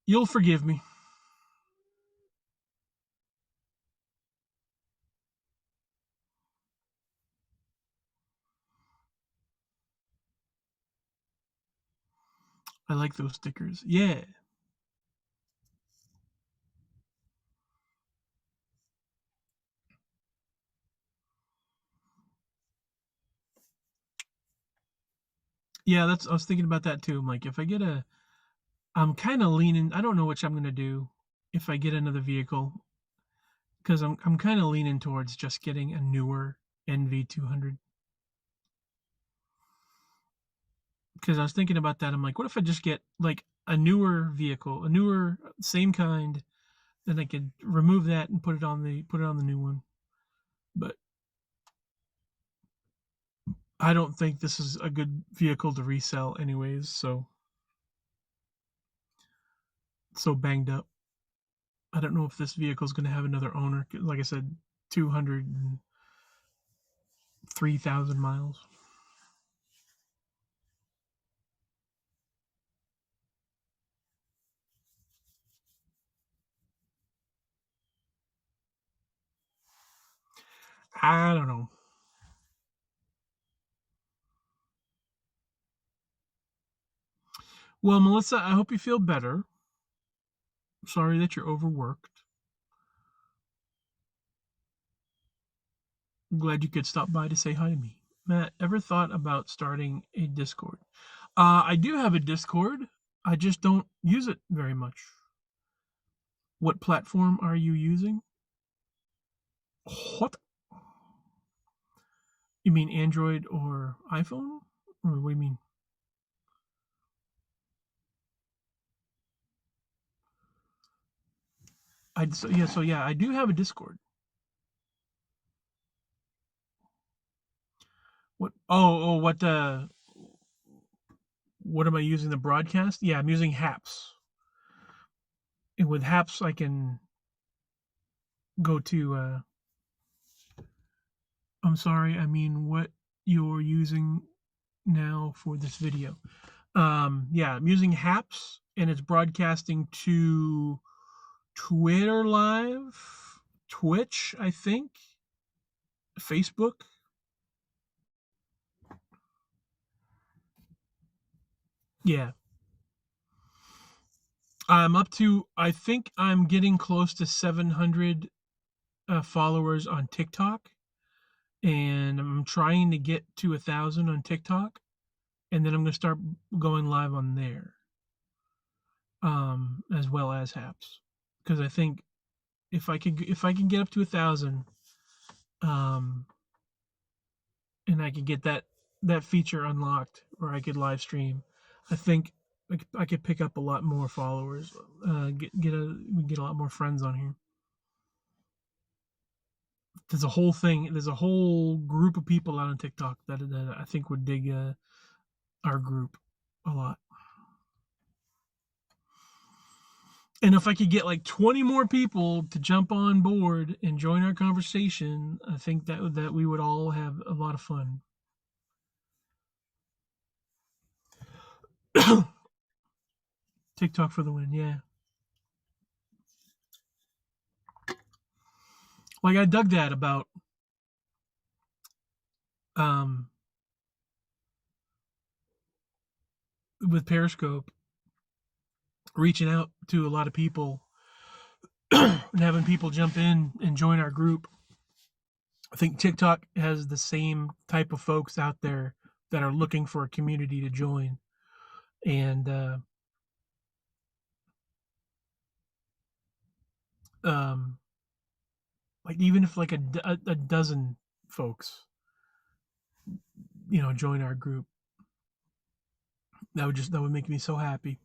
You'll forgive me. I like those stickers. Yeah. Yeah, that's. I was thinking about that too. I'm like, if I get a, I'm kind of leaning. I don't know which I'm gonna do if I get another vehicle because I'm kind of leaning towards just getting a newer NV200. because I was thinking about that. I'm like, what if I just get like a newer vehicle, a newer same kind, then I could remove that and put it on the new one. But I don't think this is a good vehicle to resell anyways, so banged up. I don't know if this vehicle is going to have another owner. Like I said, 203,000 miles. I don't know. Well, Melissa, I hope you feel better. Sorry that you're overworked. I'm glad you could stop by to say hi to me. Matt, ever thought about starting a Discord? I do have a Discord. I just don't use it very much. What platform are you using? What? You mean Android or iPhone? Or what do you mean? I do have a Discord. What? What am I using the broadcast? Yeah, I'm using Haps. And with Haps, I can go to. I'm sorry. I mean, what you're using now for this video. Yeah, I'm using Haps, and it's broadcasting to Twitter Live, Twitch, I think, Facebook. Yeah. I'm up to, I think I'm getting close to 700 followers on TikTok, and I'm trying to get to 1,000 on TikTok, and then I'm going to start going live on there, as well as Haps, because I think if I can get up to 1,000, um, and I could get that feature unlocked, or I could live stream, I think I could pick up a lot more followers. We get a lot more friends on here. There's a whole group of people out on TikTok that I think would dig our group a lot. And if I could get like 20 more people to jump on board and join our conversation, I think that we would all have a lot of fun. TikTok for the win, yeah. Like I dug that about um with Periscope reaching out to a lot of people and having people jump in and join our group. I think TikTok has the same type of folks out there that are looking for a community to join. And um, like even if like a dozen folks, join our group, that would make me so happy.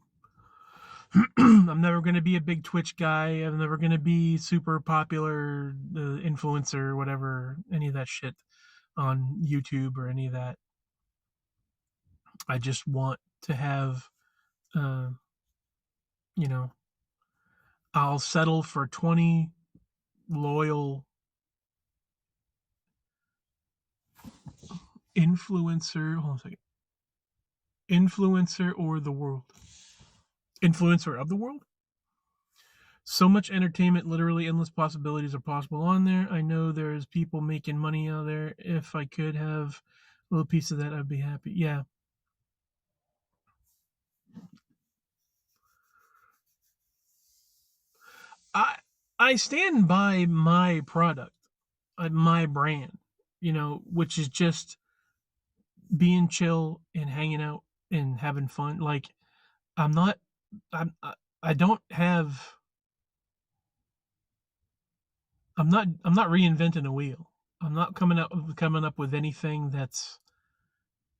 I'm never going to be a big Twitch guy. I'm never going to be super popular influencer, whatever, any of that shit on YouTube or any of that. I just want to have, uh, you know, I'll settle for 20 loyal influencer. Hold on a second. Influencer or the world? Influencer of the world? So much entertainment, literally endless possibilities are possible on there. I know there's people making money out there. If I could have a little piece of that, I'd be happy. Yeah. I I stand by my product, my brand, which is just being chill and hanging out and having fun. Like I'm not, I'm, I don't have, I'm not reinventing a wheel. I'm not coming up with anything that's,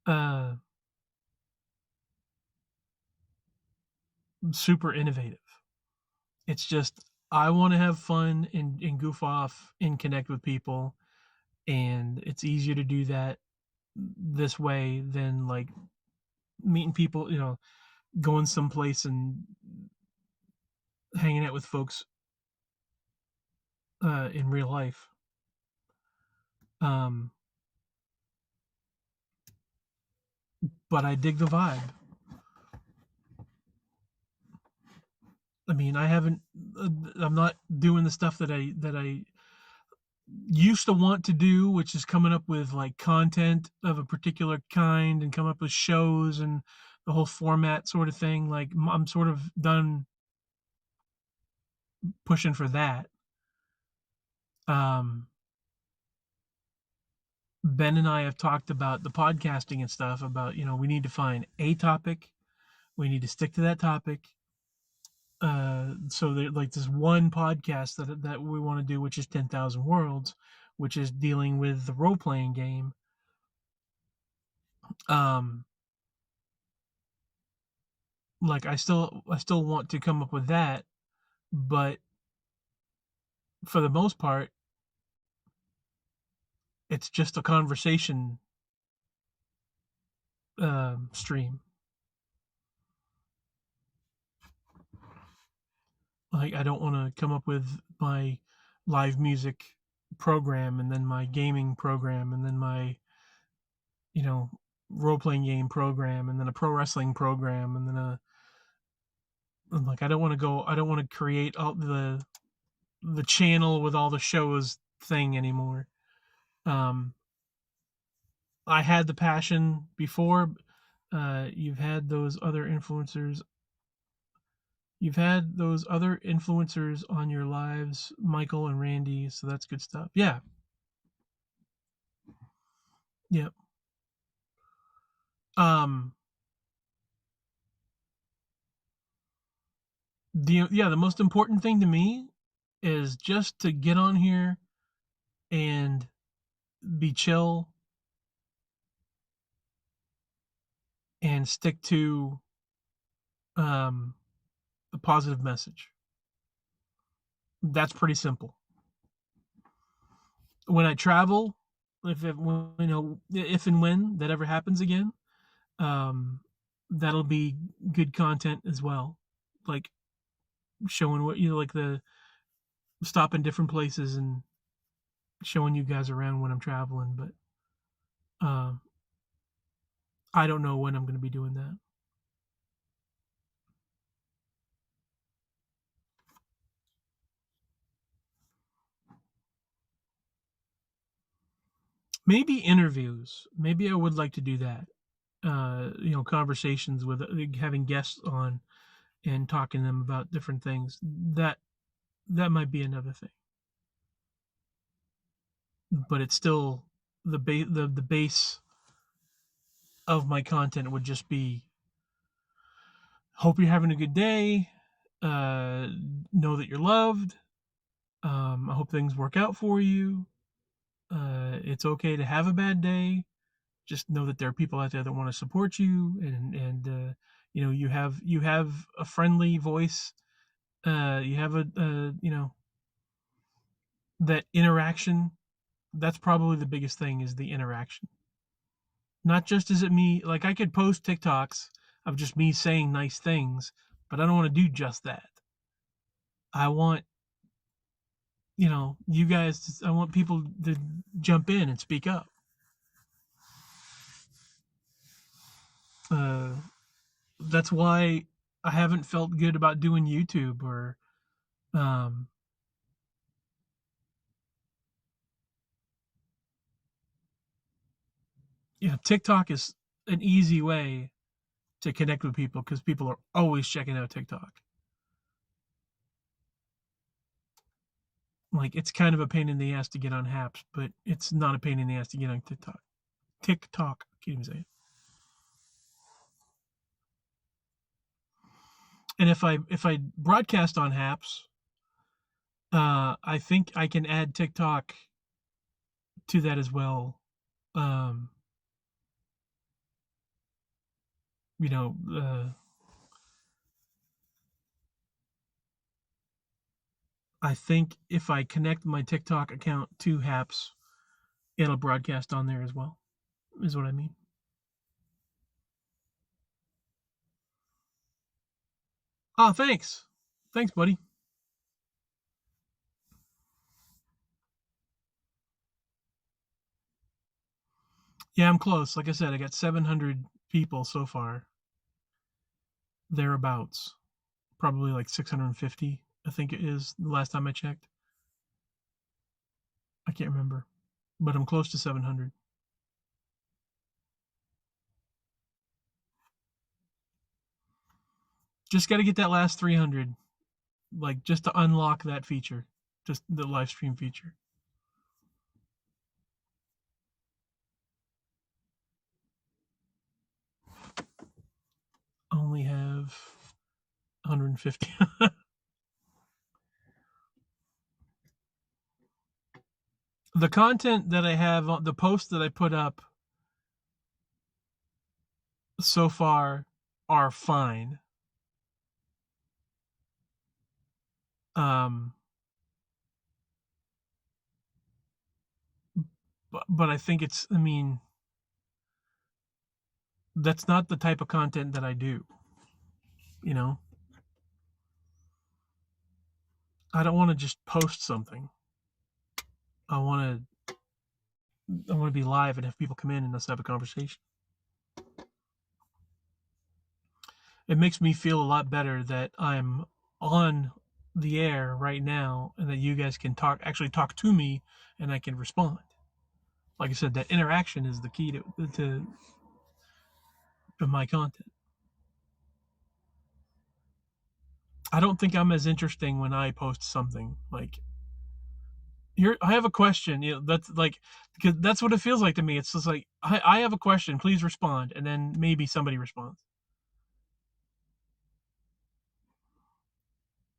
uh, super innovative. It's just I want to have fun and goof off and connect with people, and it's easier to do that this way than like meeting people, going someplace and hanging out with folks in real life. Um, but I dig the vibe. I mean, I haven't. I'm not doing the stuff that I used to want to do, which is coming up with like content of a particular kind and come up with shows and the whole format sort of thing. Like I'm sort of done pushing for that. Um, Ben and I have talked about the podcasting and stuff about, we need to find a topic. We need to stick to that topic. So there, like this one podcast that we want to do, which is 10,000 Worlds, which is dealing with the role playing game. Um, like I still want to come up with that, but for the most part, it's just a conversation stream. Like I don't want to come up with my live music program and then my gaming program and then my you know role playing game program and then a pro wrestling program and then I'm like I don't want to create all the channel with all the shows thing anymore. Um, I had the passion before. You've had those other influencers. You've had those other influencers on your lives, Michael and Randy. So that's good stuff. Yeah, yeah. Um, the most important thing to me is just to get on here and be chill and stick to um, a positive message. That's pretty simple. When I travel, if and when that ever happens again, um, that'll be good content as well. Like showing what like the stopping different places and showing you guys around when I'm traveling. But um, I don't know when I'm going to be doing that. Maybe interviews. Maybe I would like to do that. Conversations with having guests on and talking to them about different things. That might be another thing. But it's still the base of my content would just be hope you're having a good day. Know that you're loved. I hope things work out for you. It's okay to have a bad day. Just know that there are people out there that want to support you, and you have a friendly voice. You have that interaction. That's probably the biggest thing is the interaction. Not just is it me, like I could post TikToks of just me saying nice things, but I don't want to do just that. I want, you guys, I want people to jump in and speak up. Uh, that's why I haven't felt good about doing YouTube or, um, TikTok is an easy way to connect with people because people are always checking out TikTok. Like it's kind of a pain in the ass to get on Haps, but it's not a pain in the ass to get on TikTok. TikTok, can't even say it. And if I broadcast on Haps, I think I can add TikTok to that as well. Um, you know, I think if I connect my TikTok account to Haps, it'll broadcast on there as well, is what I mean. Oh, thanks. Thanks, buddy. Yeah, I'm close. Like I said, I got 700 people so far, thereabouts. Probably like 650, I think it is, the last time I checked. I can't remember, but I'm close to 700. Just got to get that last 300, like just to unlock that feature, just the live stream feature. Only have 150. The content that I have, the posts that I put up so far are fine. Um, but I think I mean, that's not the type of content that I do. You know, I don't want to just post something. I want to be live and have people come in and let's have a conversation. It makes me feel a lot better that I'm on the air right now and that you guys can actually talk to me and I can respond. Like I said, that interaction is the key to my content. I don't think I'm as interesting when I post something like here. I have a question. That's like because that's what it feels like to me. It's just like I have a question. Please respond, and then maybe somebody responds,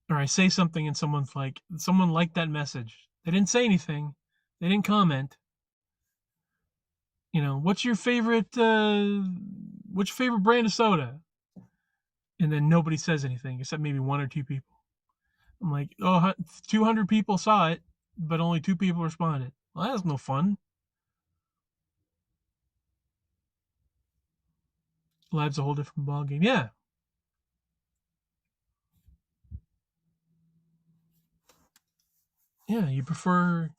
or I say something and someone liked that message. They didn't say anything. They didn't comment. What's your favorite brand of soda? And then nobody says anything except maybe one or two people. I'm like, oh, 200 people saw it, but only two people responded. Well, that's no fun. Live's a whole different ballgame. Yeah. Yeah. You prefer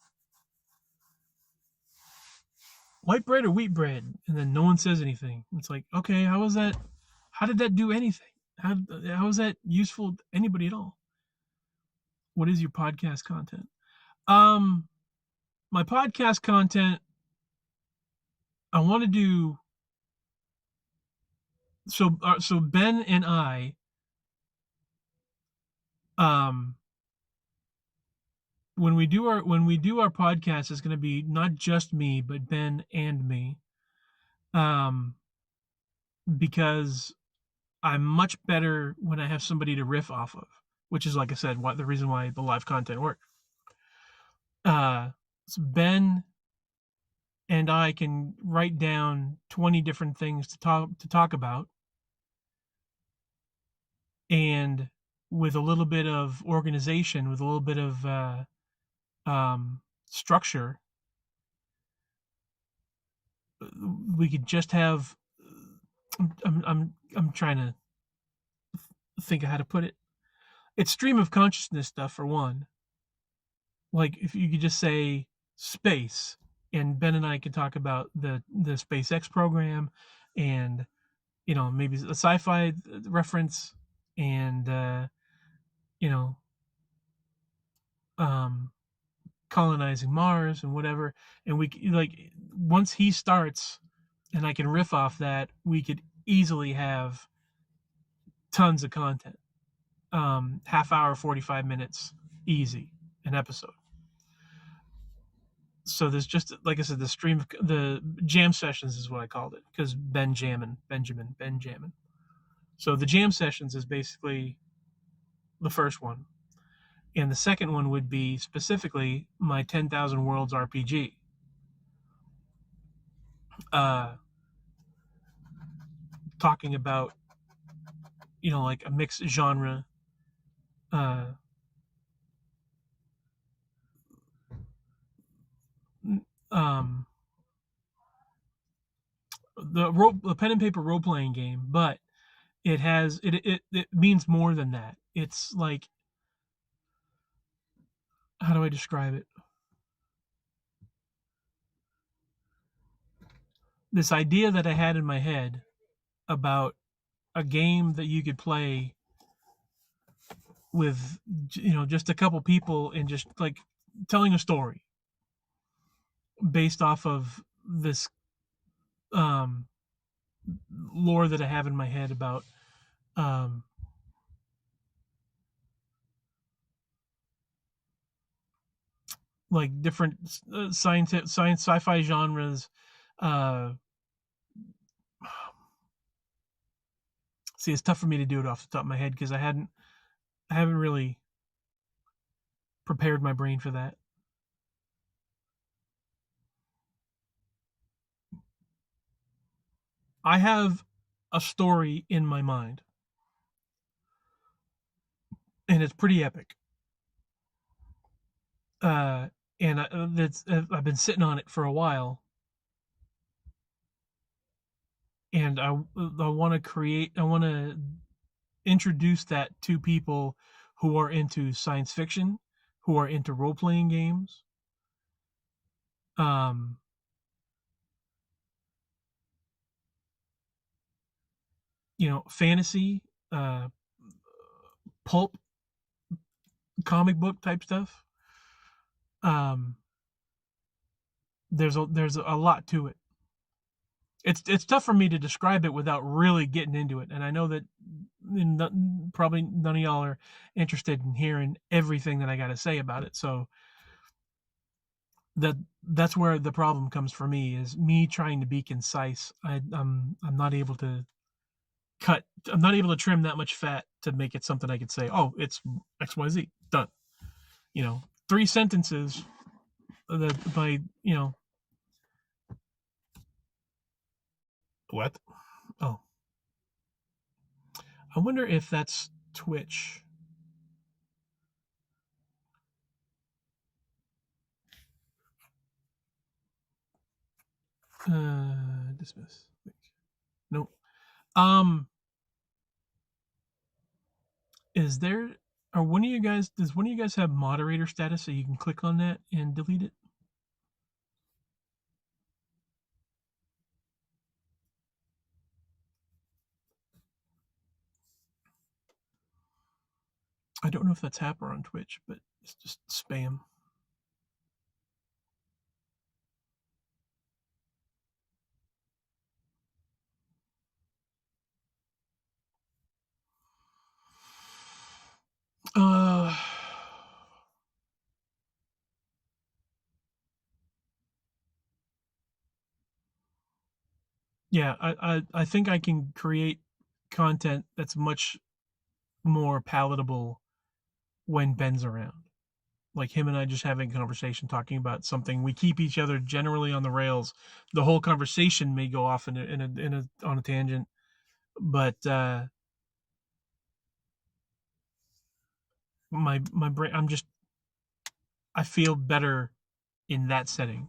white bread or wheat bread? And then no one says anything. It's like, okay, how was that? How did that do anything? How is that useful to anybody at all? What is your podcast content? Um, my podcast content, I want to do so Ben and I, um when we do our podcast, it's going to be not just me but Ben and me, um because I'm much better when I have somebody to riff off of, which is, like I said, the reason why the live content works. So Ben and I can write down 20 different things to talk about, and with a little bit of organization, with a little bit of structure, we could just have. I'm trying to think of how to put it. It's stream of consciousness stuff for one. Like if you could just say space, and Ben and I could talk about the SpaceX program, and maybe a sci-fi reference, and you know um colonizing Mars and whatever. And once he starts and I can riff off that, we could easily have tons of content. Half hour, 45 minutes, easy, an episode. So there's just, like I said, the jam sessions is what I called it, because Ben jamming. So the jam sessions is basically the first one, and the second one would be specifically my 10,000 Worlds RPG. Uh, Talking about like a mixed genre, uh, the pen and paper role playing game, but it means more than that. It's like, how do I describe it? This idea that I had in my head about a game that you could play with, just a couple people and just like telling a story based off of this um lore that I have in my head about um like different science sci-fi genres. uh See, it's tough for me to do it off the top of my head because I haven't really prepared my brain for that. I have a story in my mind, and it's pretty epic. Uh, and I've been sitting on it for a while, and I want to I want to introduce that to people who are into science fiction, who are into role playing games, um, fantasy, uh, pulp, comic book type stuff. Um, there's a lot to it. It's tough for me to describe it without really getting into it, and I know that probably none of y'all are interested in hearing everything that I got to say about it. So that's where the problem comes for me, is me trying to be concise. I'm not able to cut. I'm not able to trim that much fat to make it something I could say. Oh, it's XYZ done. 3 sentences that by what? Oh, I wonder if that's Twitch. Dismiss. No. Um, is there? Or one of you guys? Does one of you guys have moderator status so you can click on that and delete it? I don't know if that's Happer on Twitch, but it's just spam. Uh, yeah, I think I can create content that's much more palatable when Ben's around. Like him and I just having a conversation, talking about something. We keep each other generally on the rails. The whole conversation may go off on a tangent, but my brain, I feel better in that setting,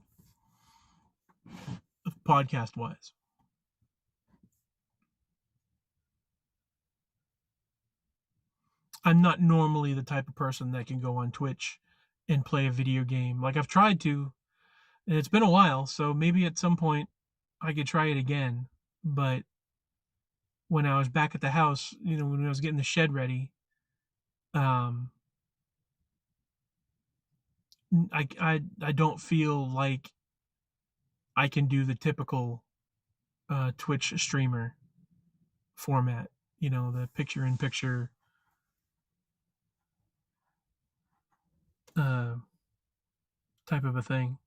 podcast wise. I'm not normally the type of person that can go on Twitch and play a video game. Like I've tried to, and it's been a while, so maybe at some point I could try it again. But when I was back at the house, when I was getting the shed ready, um, I don't feel like I can do the typical Twitch streamer format. The picture in picture uh, type of a thing.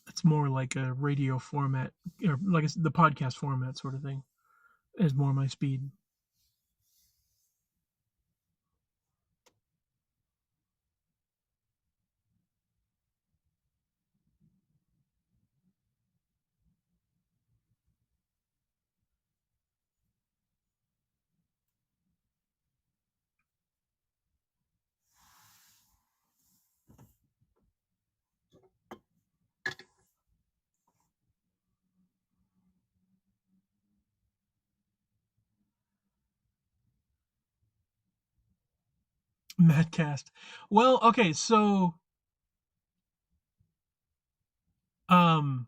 It's more like a radio format, or like the podcast format sort of thing, is more my speed. Madcast. Well, okay, so um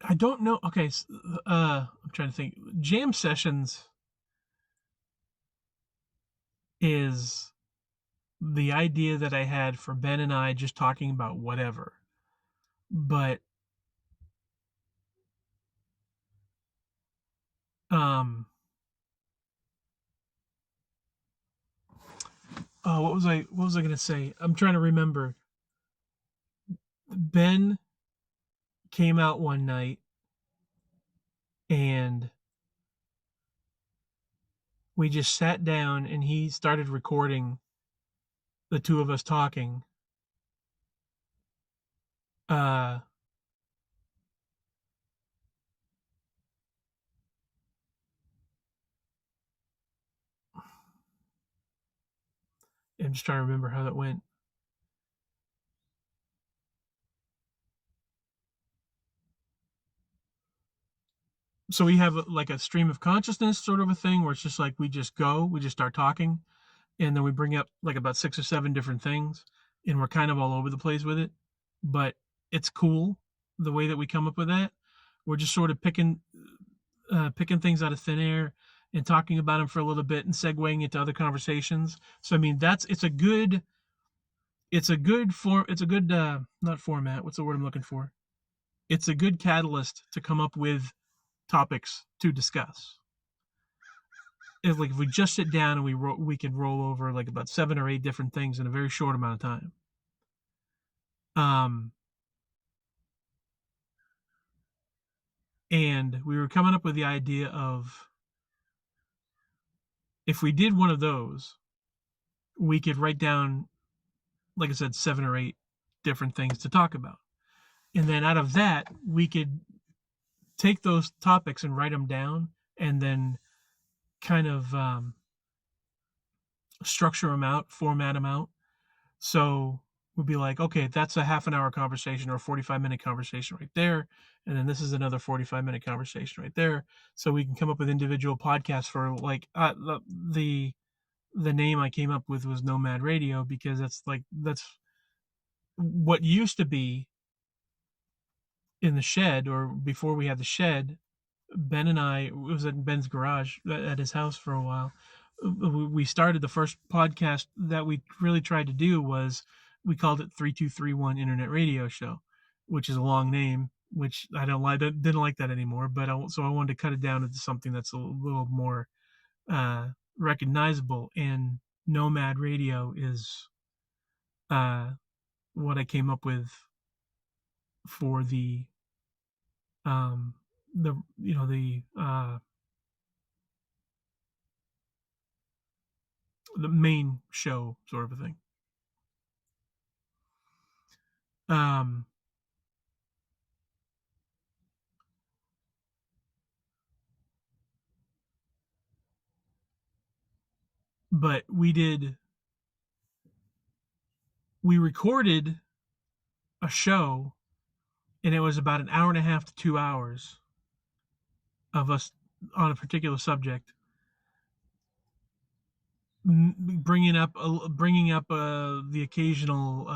I don't know. Okay, I'm trying to think. Jam sessions is the idea that I had for Ben and I just talking about whatever. But um oh, what was I going to say? I'm trying to remember. Ben came out one night and we just sat down and he started recording the two of us talking. Uh I'm just trying to remember how that went. So we have like a stream of consciousness sort of a thing where it's just like we just start talking, and then we bring up like about six or seven different things, and we're kind of all over the place with it, but it's cool the way that we come up with that. We're just sort of picking things out of thin air and talking about them for a little bit and segueing into other conversations. So I mean, it's a good not format. What's the word I'm looking for? It's a good catalyst to come up with topics to discuss. If like if we just sit down and we can roll over like about 7 or 8 different things in a very short amount of time. Um, and we were coming up with the idea of if we did one of those, we could write down, like I said, 7 or 8 different things to talk about, and then out of that we could take those topics and write them down, and then kind of structure them out, format them out. So we'd be like, okay, that's a half an hour conversation or a 45-minute conversation right there. And then this is another 45-minute conversation right there. So we can come up with individual podcasts for like the name I came up with was Nomad Radio because that's what used to be in the shed or before we had the shed. Ben and I, it was at Ben's garage at his house for a while. We started the first podcast that we really tried to do was we called it 3231 Internet Radio Show, which is a long name, which I don't like. Didn't like that anymore. But so I wanted to cut it down into something that's a little more uh, recognizable. And Nomad Radio is uh, what I came up with for um, the you know the main show sort of a thing. Um, but we recorded a show and it was about an hour and a half to 2 hours of us on a particular subject, bringing up the occasional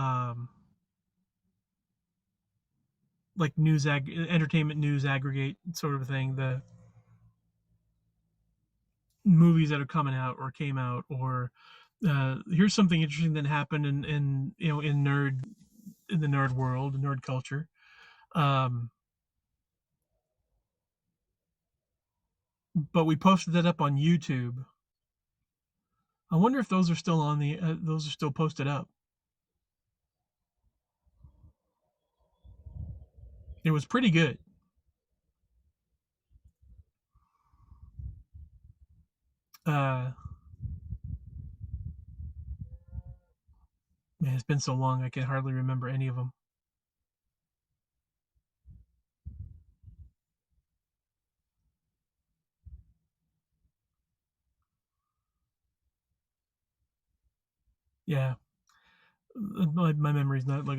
like entertainment news aggregate sort of thing, the movies that are coming out or came out, or here's something interesting that happened in in the nerd world, nerd culture. Um, but we posted that up on YouTube. I wonder if those are still posted up. It was pretty good. Uh, Man, it's been so long I can hardly remember any of them. Yeah, my memory's not like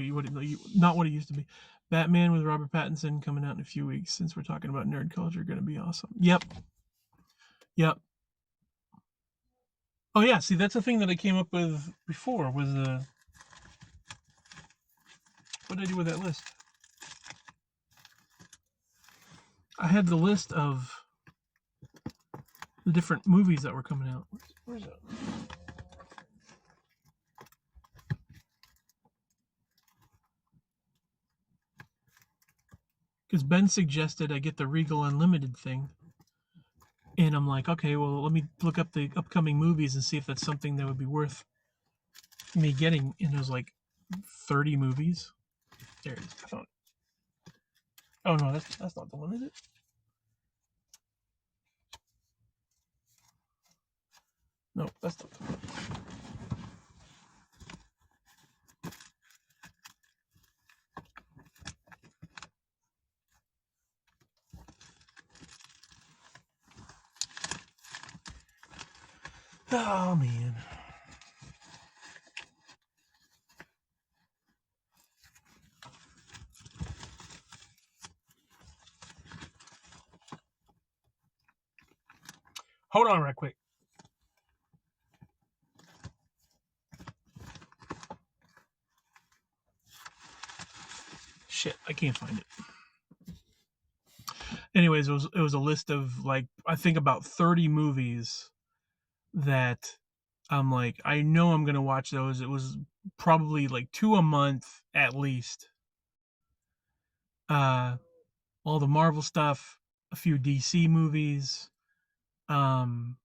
not what it used to be. Batman with Robert Pattinson coming out in a few weeks. Since we're talking about nerd culture, going to be awesome. Yep, yep. Oh yeah, see that's the thing that I came up with before was what did I do with that list? I had the list of the different movies that were coming out. Where's it? Because Ben suggested I get the Regal Unlimited thing, and I'm like, okay, well, let me look up the upcoming movies and see if that's something that would be worth me getting. And it was like 30 movies. There it is. I found it. Oh no, that's not the one, is it? No, that's not the one. Oh man. Hold on right quick. Shit, I can't find it. Anyways, it was a list of like I think about 30 movies that I'm like I know I'm gonna watch those. It was probably like 2 a month at least. Uh, all the Marvel stuff, a few DC movies. Um,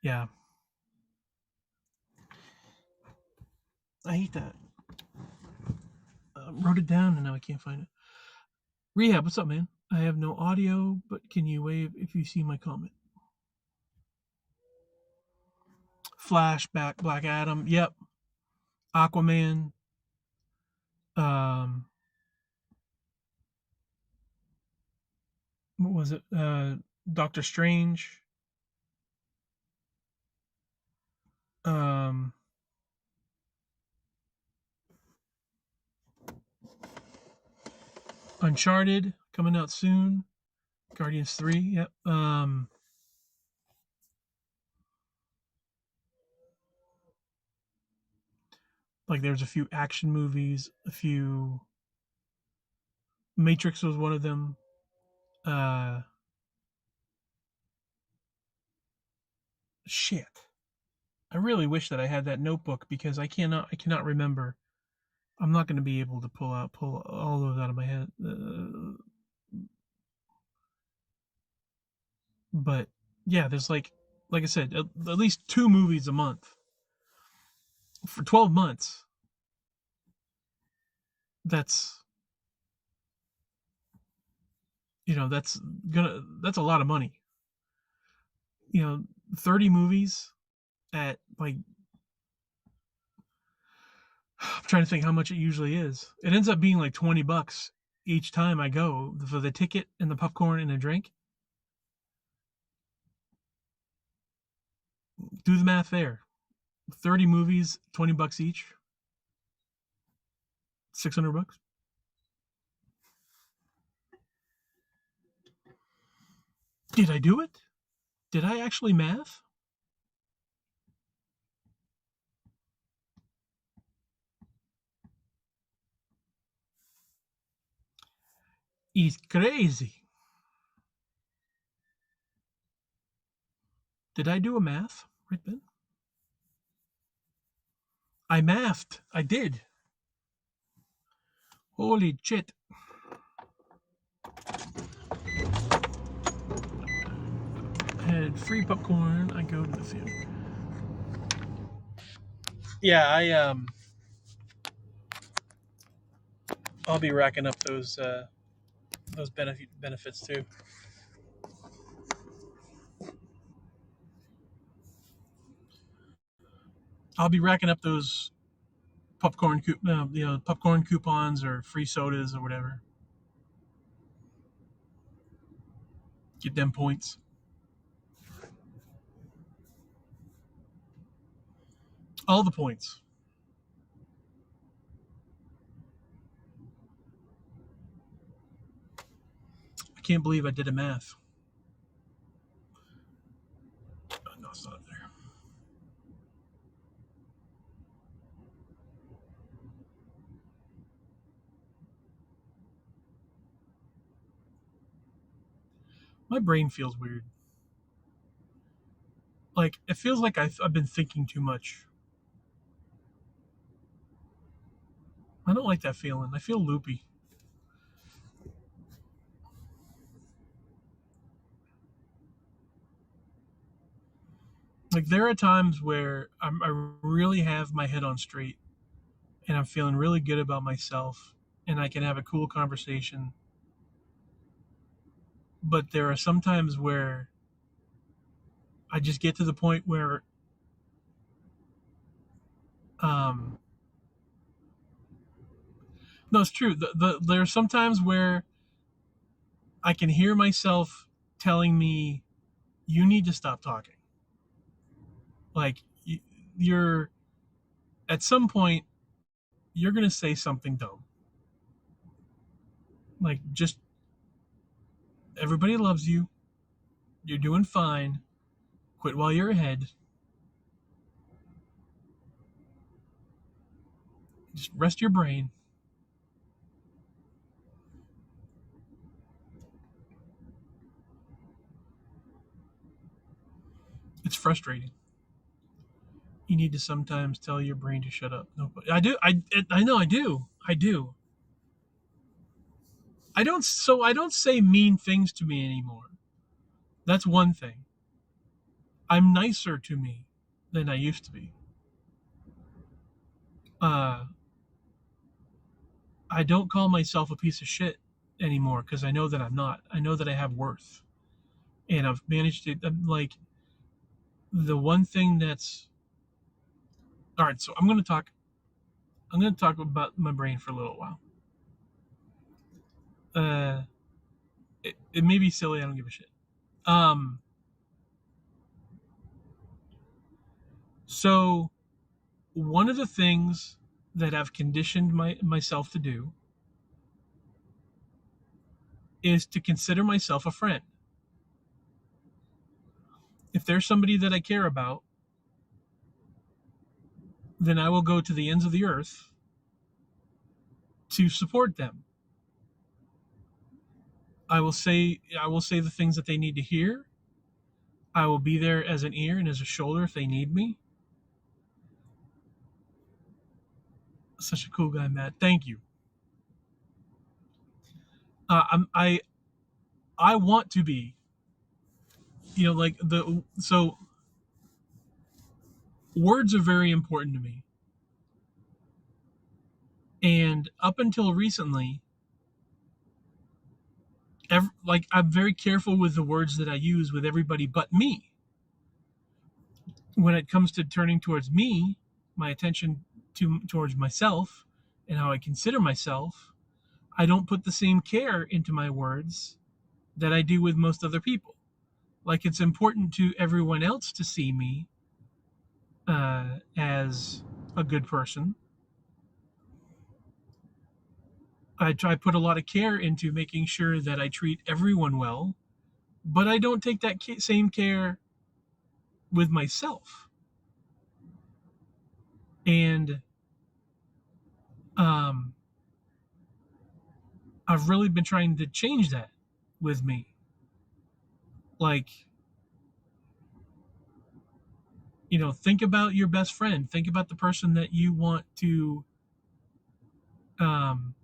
yeah, I hate that. Wrote it down and now I can't find it. Rehab, what's up, man? I have no audio, but can you wave if you see my comment? Flashback, Black Adam. Yep. Aquaman. Um, what was it? Doctor Strange. Um, Uncharted coming out soon. Guardians 3. Yep. Like there's a few action movies, a few. Matrix was one of them. Uh, shit. I really wish that I had that notebook because I cannot remember. I'm not going to be able to pull all those out of my head. But yeah, there's like I said, at least 2 movies a month for 12 months. That's that's a lot of money. 30 movies at like I'm trying to think how much it usually is. It ends up being like $20 each time I go for the ticket and the popcorn and a drink. Do the math there. 30 movies, $20 each. $600. Did I do it? Did I actually math? He's crazy. Did I do a math right then? I mathed. I did. Holy shit. I had free popcorn. I go to the theater. Yeah, I'll be racking up those benefits too. I'll be racking up those popcorn coupons or free sodas or whatever. Get them points. All the points. can't believe I did a math. Oh, no, it's not up there. My brain feels weird. Like, it feels like I've been thinking too much. I don't like that feeling. I feel loopy. Like, there are times where I really have my head on straight and I'm feeling really good about myself and I can have a cool conversation. But there are some times where I just get to the point where um no, it's true. There are some times where I can hear myself telling me, you need to stop talking. Like, you're at some point you're going to say something dumb. Like, just everybody loves you. You're doing fine. Quit while you're ahead. Just rest your brain. It's frustrating. You need to sometimes tell your brain to shut up. No, I do. I know I do. I do. I don't say mean things to me anymore. That's one thing. I'm nicer to me than I used to be. Uh I don't call myself a piece of shit anymore because I know that I'm not. I know that I have worth. And I've managed to, like, the one thing that's all right. So I'm going to talk about my brain for a little while. Uh, it may be silly. I don't give a shit. Um, so one of the things that I've conditioned myself to do is to consider myself a friend. If there's somebody that I care about, then I will go to the ends of the earth to support them. I will say the things that they need to hear. I will be there as an ear and as a shoulder if they need me. Such a cool guy, Matt. Thank you. I'm, I want to be, like words are very important to me. And up until recently, like, I'm very careful with the words that I use with everybody but me. When it comes to turning towards me, my attention towards myself and how I consider myself, I don't put the same care into my words that I do with most other people. Like, it's important to everyone else to see me as a good person. I try to put a lot of care into making sure that I treat everyone well, but I don't take that same care with myself. And um, I've really been trying to change that with me. Like, think about your best friend. Think about the person that you want um,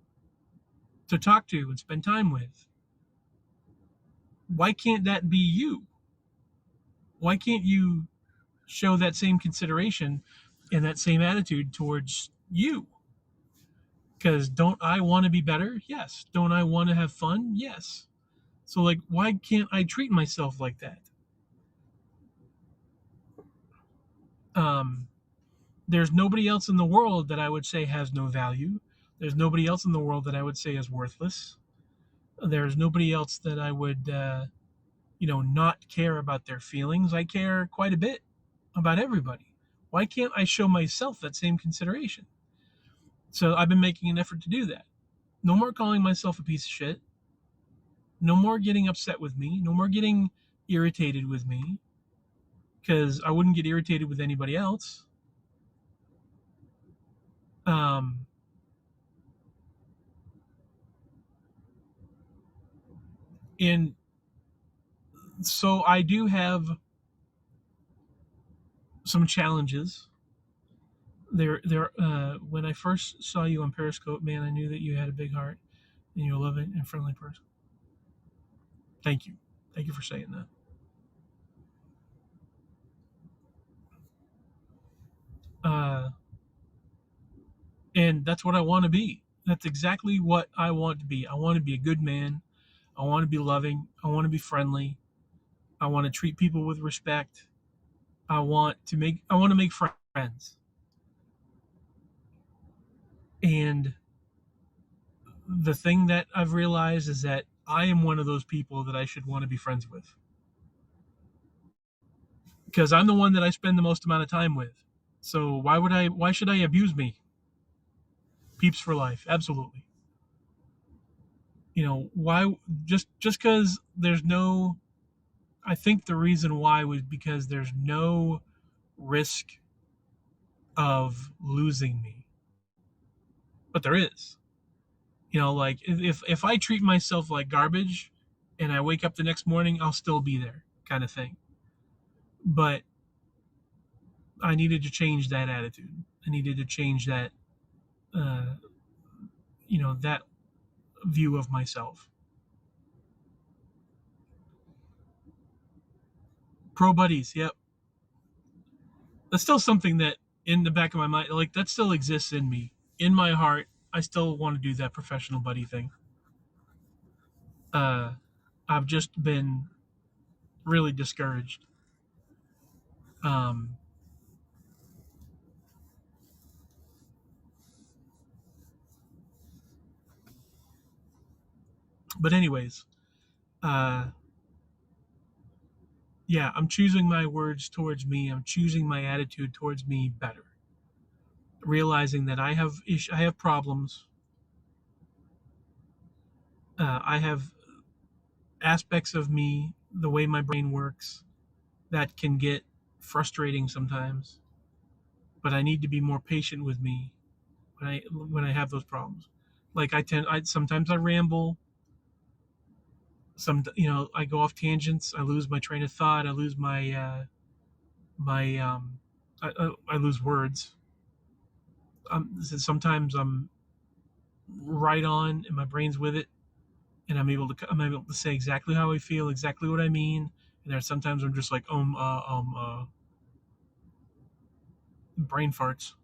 to talk to and spend time with. Why can't that be you? Why can't you show that same consideration and that same attitude towards you? Because don't I want to be better? Yes. Don't I want to have fun? Yes. So, like, why can't I treat myself like that? Um, there's nobody else in the world that I would say has no value. There's nobody else in the world that I would say is worthless. There's nobody else that I would, not care about their feelings. I care quite a bit about everybody. Why can't I show myself that same consideration? So I've been making an effort to do that. No more calling myself a piece of shit. No more getting upset with me. No more getting irritated with me, because I wouldn't get irritated with anybody else. Um, and so I do have some challenges. When I first saw you on Periscope, man, I knew that you had a big heart and you're a loving and friendly person. Thank you. Thank you for saying that. Uh, and that's what I want to be. That's exactly what I want to be. I want to be a good man. I want to be loving. I want to be friendly. I want to treat people with respect. I want to make friends. And the thing that I've realized is that I am one of those people that I should want to be friends with, because I'm the one that I spend the most amount of time with. So why should I abuse me? Peeps for life. Absolutely. Why just cuz there's no I think the reason why was because there's no risk of losing me. But there is. Like if I treat myself like garbage and I wake up the next morning, I'll still be there, kind of thing. But I needed to change that attitude. I needed to change uh, that view of myself. Pro buddies, yep. That's still something that in the back of my mind, like that still exists in me. In my heart, I still want to do that professional buddy thing. Uh, I've just been really discouraged. Um, but anyways, uh, yeah, I'm choosing my words towards me. I'm choosing my attitude towards me better. Realizing that I have problems. I have aspects of me, the way my brain works, that can get frustrating sometimes. But I need to be more patient with me when I have those problems. Like I sometimes I ramble. I go off tangents. I lose my train of thought. I lose my I lose words. Sometimes I'm right on, and my brain's with it, and I'm able to say exactly how I feel, exactly what I mean. And there's sometimes I'm just like brain farts.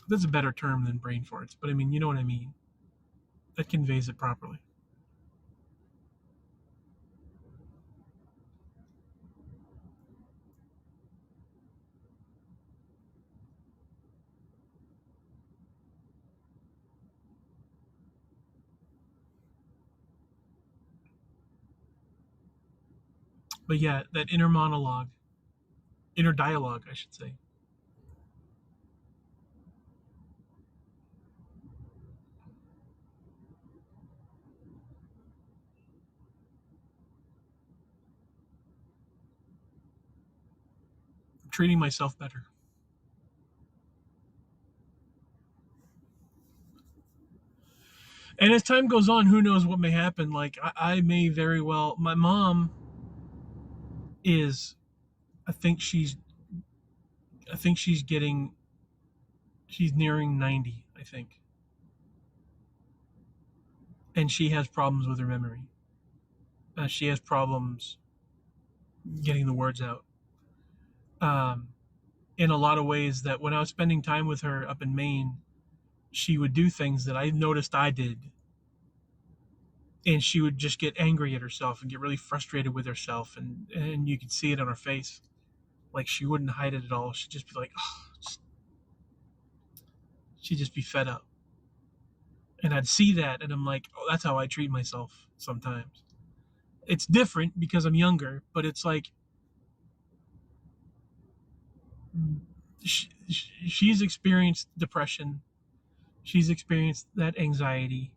That's a better term than brain farts, but I mean, you know what I mean. That conveys it properly. But yeah, that inner monologue, inner dialogue, I should say. Treating myself better. And as time goes on, who knows what may happen? Like I may very well. My mom is. I think she's. I think she's getting. She's nearing 90. I think, and she has problems with her memory. She has problems getting the words out. Um, in a lot of ways, that when I was spending time with her up in Maine, she would do things that I noticed I did, and she would just get angry at herself and get really frustrated with herself, and you could see it on her face. Like she wouldn't hide it at all. She'd just be like, oh, she'd just be fed up. And I'd see that, and I'm like, oh, that's how I treat myself sometimes. It's different because I'm younger, but it's like she's experienced depression, she's experienced that anxiety,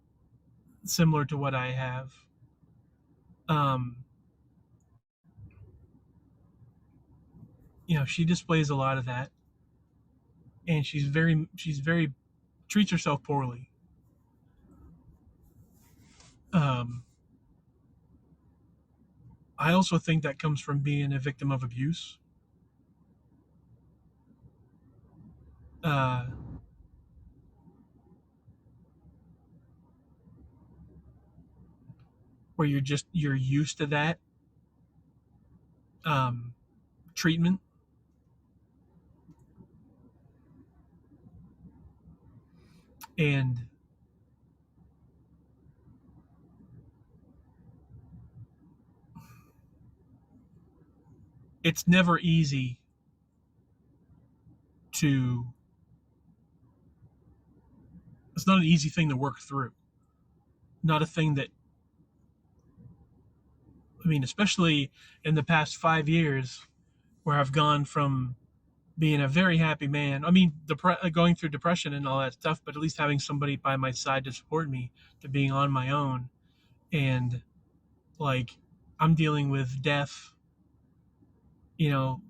similar to what I have. Um, she displays a lot of that, and she's very treats herself poorly. Um, I also think that comes from being a victim of abuse, uh, where you're used to that um, treatment, and it's never easy to. It's not an easy thing to work through. Not a thing that, I mean, especially in the past 5 years, where I've gone from being a very happy man. I mean, going through depression and all that stuff, but at least having somebody by my side to support me, to being on my own, and like I'm dealing with death. You know,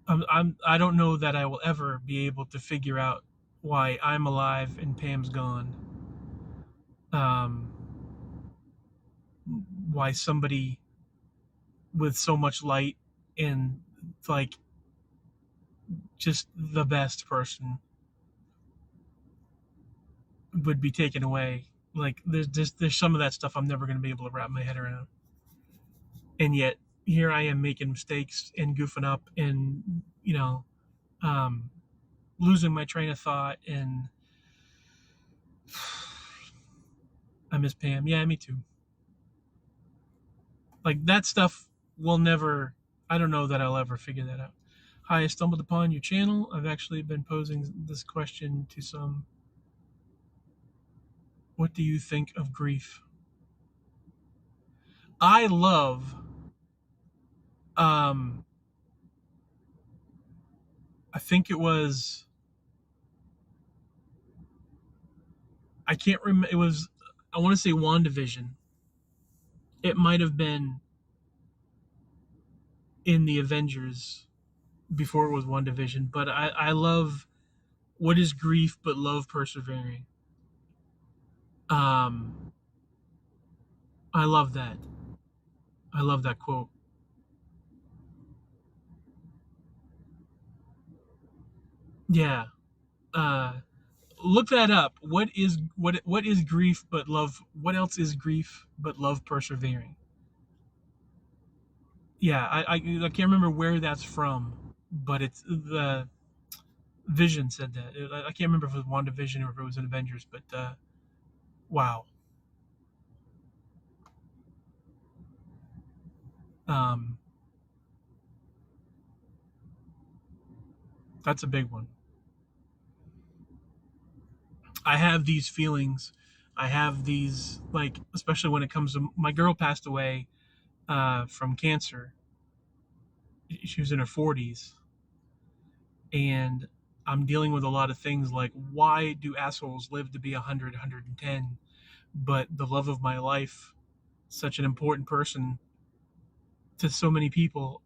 I don't know that I will ever be able to figure out why I'm alive and Pam's gone. Um, why somebody with so much light and like just the best person would be taken away. Like there's some of that stuff I'm never going to be able to wrap my head around. And yet here I am making mistakes and goofing up and um, losing my train of thought. And I miss Pam. Yeah, me too. Like that stuff will never. I don't know that I'll ever figure that out. Hi, I stumbled upon your channel. I've actually been posing this question to some. What do you think of grief? I love. Um, I think it was. I can't remember. It was. I want to say WandaVision. It might have been in the Avengers before it was WandaVision, but I love what is grief but love persevering. Um, I love that. I love that quote. Yeah. Uh, Look that up. What is grief but love? What else is grief but love persevering? Yeah, I can't remember where that's from, but it's the Vision said that. I can't remember if it was WandaVision or if it was in Avengers, but wow, um, that's a big one. I have these feelings. I have these like, especially when it comes to my girl passed away from cancer. She was in her 40s, and I'm dealing with a lot of things like why do assholes live to be 100, 110? But the love of my life, such an important person to so many people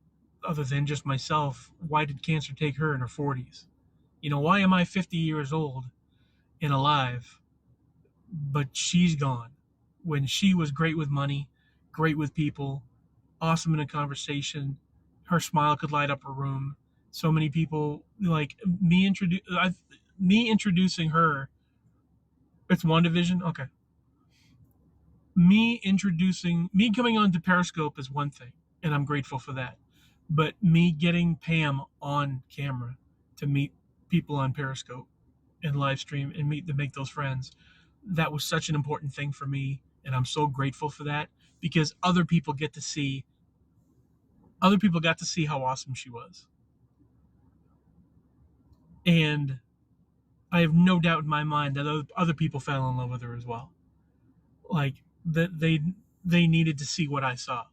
other than just myself, why did cancer take her in her 40s? Why am I 50 years old and alive, but she's gone when she was great with money, great with people, awesome in a conversation. Her smile could light up a room. So many people like me introducing her. It's WandaVision. Okay, me coming onto Periscope is one thing, and I'm grateful for that. But me getting Pam on camera to meet people on Periscope and live stream and meet to make those friends, that was such an important thing for me, and I'm so grateful for that because other people got to see how awesome she was. And I have no doubt in my mind that other people fell in love with her as well. Like that they needed to see what I saw,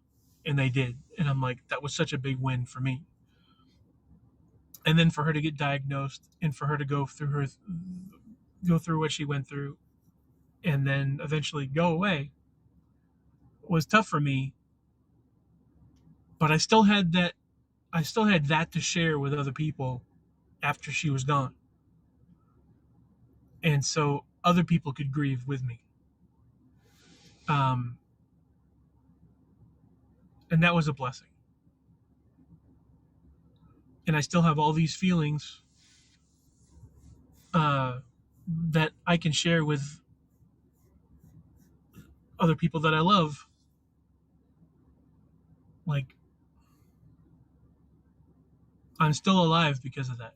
and they did. And I'm like, that was such a big win for me. And then for her to get diagnosed and for her to go through what she went through, and then eventually go away was tough for me, but I still had that to share with other people after she was gone. And so other people could grieve with me. Um, and that was a blessing. And I still have all these feelings uh, that I can share with other people that I love. Like, I'm still alive because of that.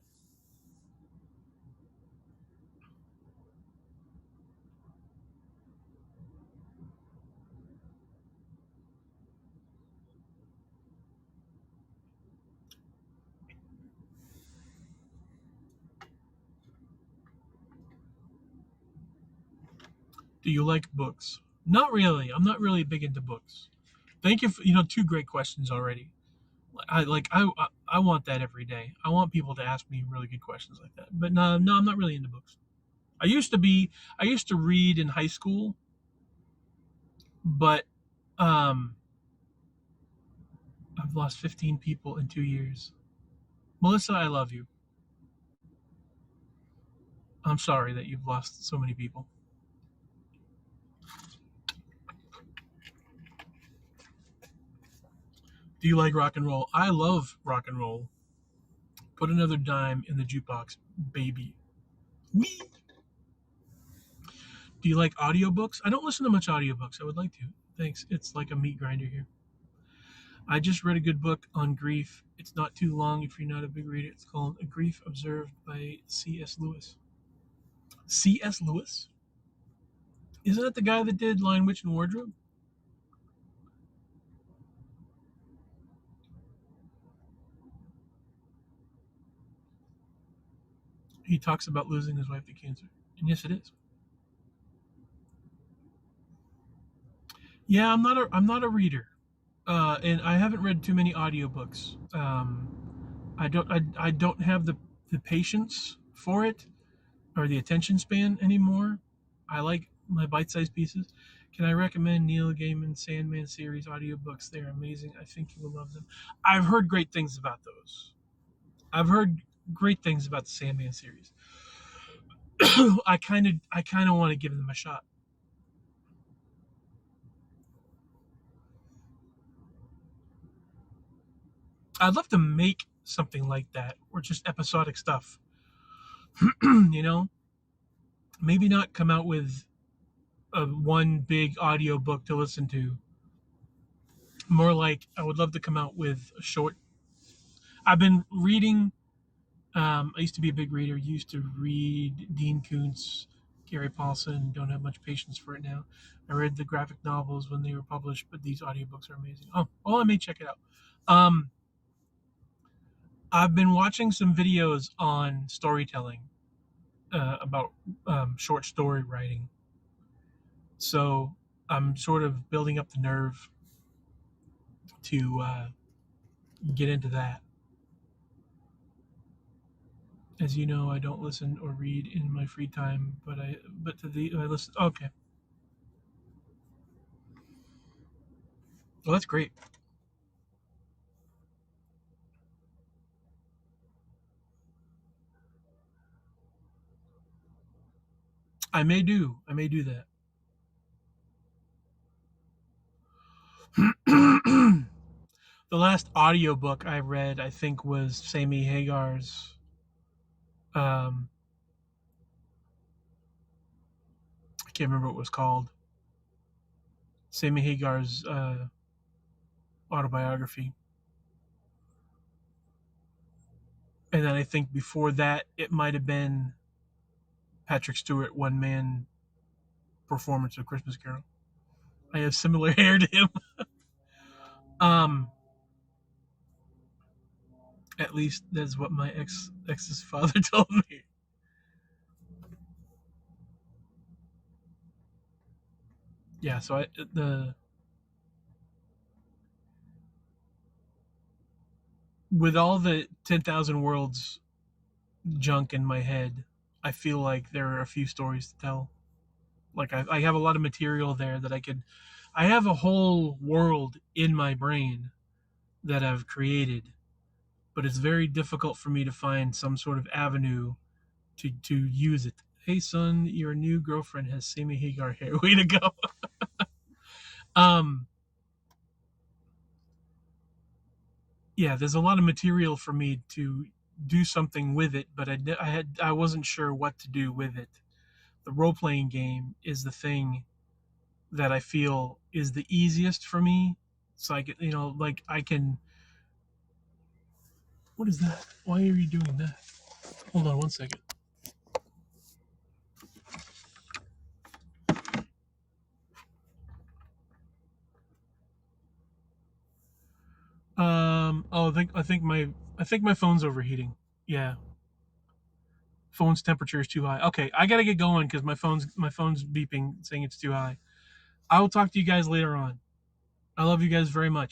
Do you like books? Not really. I'm not really big into books. Thank you for, two great questions already. I want that every day. I want people to ask me really good questions like that. But no, I'm not really into books. I used to be. I used to read in high school, but um, I've lost 15 people in 2 years. Melissa, I love you. I'm sorry that you've lost so many people. Do you like rock and roll? I love rock and roll. Put another dime in the jukebox, baby. Wee. Do you like audiobooks? I don't listen to much audiobooks. I would like to. Thanks. It's like a meat grinder here. I just read a good book on grief. It's not too long if you're not a big reader. It's called A Grief Observed by C.S. Lewis. C.S. Lewis? Isn't that the guy that did Lion, Witch, and Wardrobe? He talks about losing his wife to cancer. And yes, it is. Yeah, I'm not a reader. And I haven't read too many audiobooks. I don't have the patience for it or the attention span anymore. I like my bite-sized pieces. Can I recommend Neil Gaiman Sandman series audiobooks? They're amazing. I think you will love them. I've heard great things about those. I've heard great things about the Sandman series. I kind of want to give them a shot. I'd love to make something like that or just episodic stuff. you know, maybe not come out with one big audio book to listen to. More like I would love to come out with a short. I've been reading. I used to be a big reader. Used to read Dean Koontz, Gary Paulson. Don't have much patience for it now. I read the graphic novels when they were published, but these audiobooks are amazing. Oh, well, I may check it out. Um, I've been watching some videos on storytelling about short story writing. So I'm sort of building up the nerve to get into that. As you know, I don't listen or read in my free time, but to the I listen. Okay, well that's great. I may do that. The last audiobook I read, I think, was Sammy Hagar's. Um, I can't remember what it was called. Sammy Hagar's autobiography, and then I think before that it might have been Patrick Stewart one man performance of Christmas Carol. I have similar hair to him. Um, at least that's what my ex's father told me. Yeah, so the with all the 10,000 worlds junk in my head, I feel like there are a few stories to tell. Like I have a lot of material there that I have a whole world in my brain that I've created, but it's very difficult for me to find some sort of avenue to use it. Hey son, your new girlfriend has Sammy Hagar hair. Way to go. um yeah, there's a lot of material for me to do something with it, but I wasn't sure what to do with it. The role playing game is the thing that I feel is the easiest for me. So I can, like I can. What is that? Why are you doing that? Hold on 1 second. Oh, I think my phone's overheating. Yeah, phone's temperature is too high. Okay, I gotta get going because my phone's beeping saying it's too high. I will talk to you guys later on. I love you guys very much.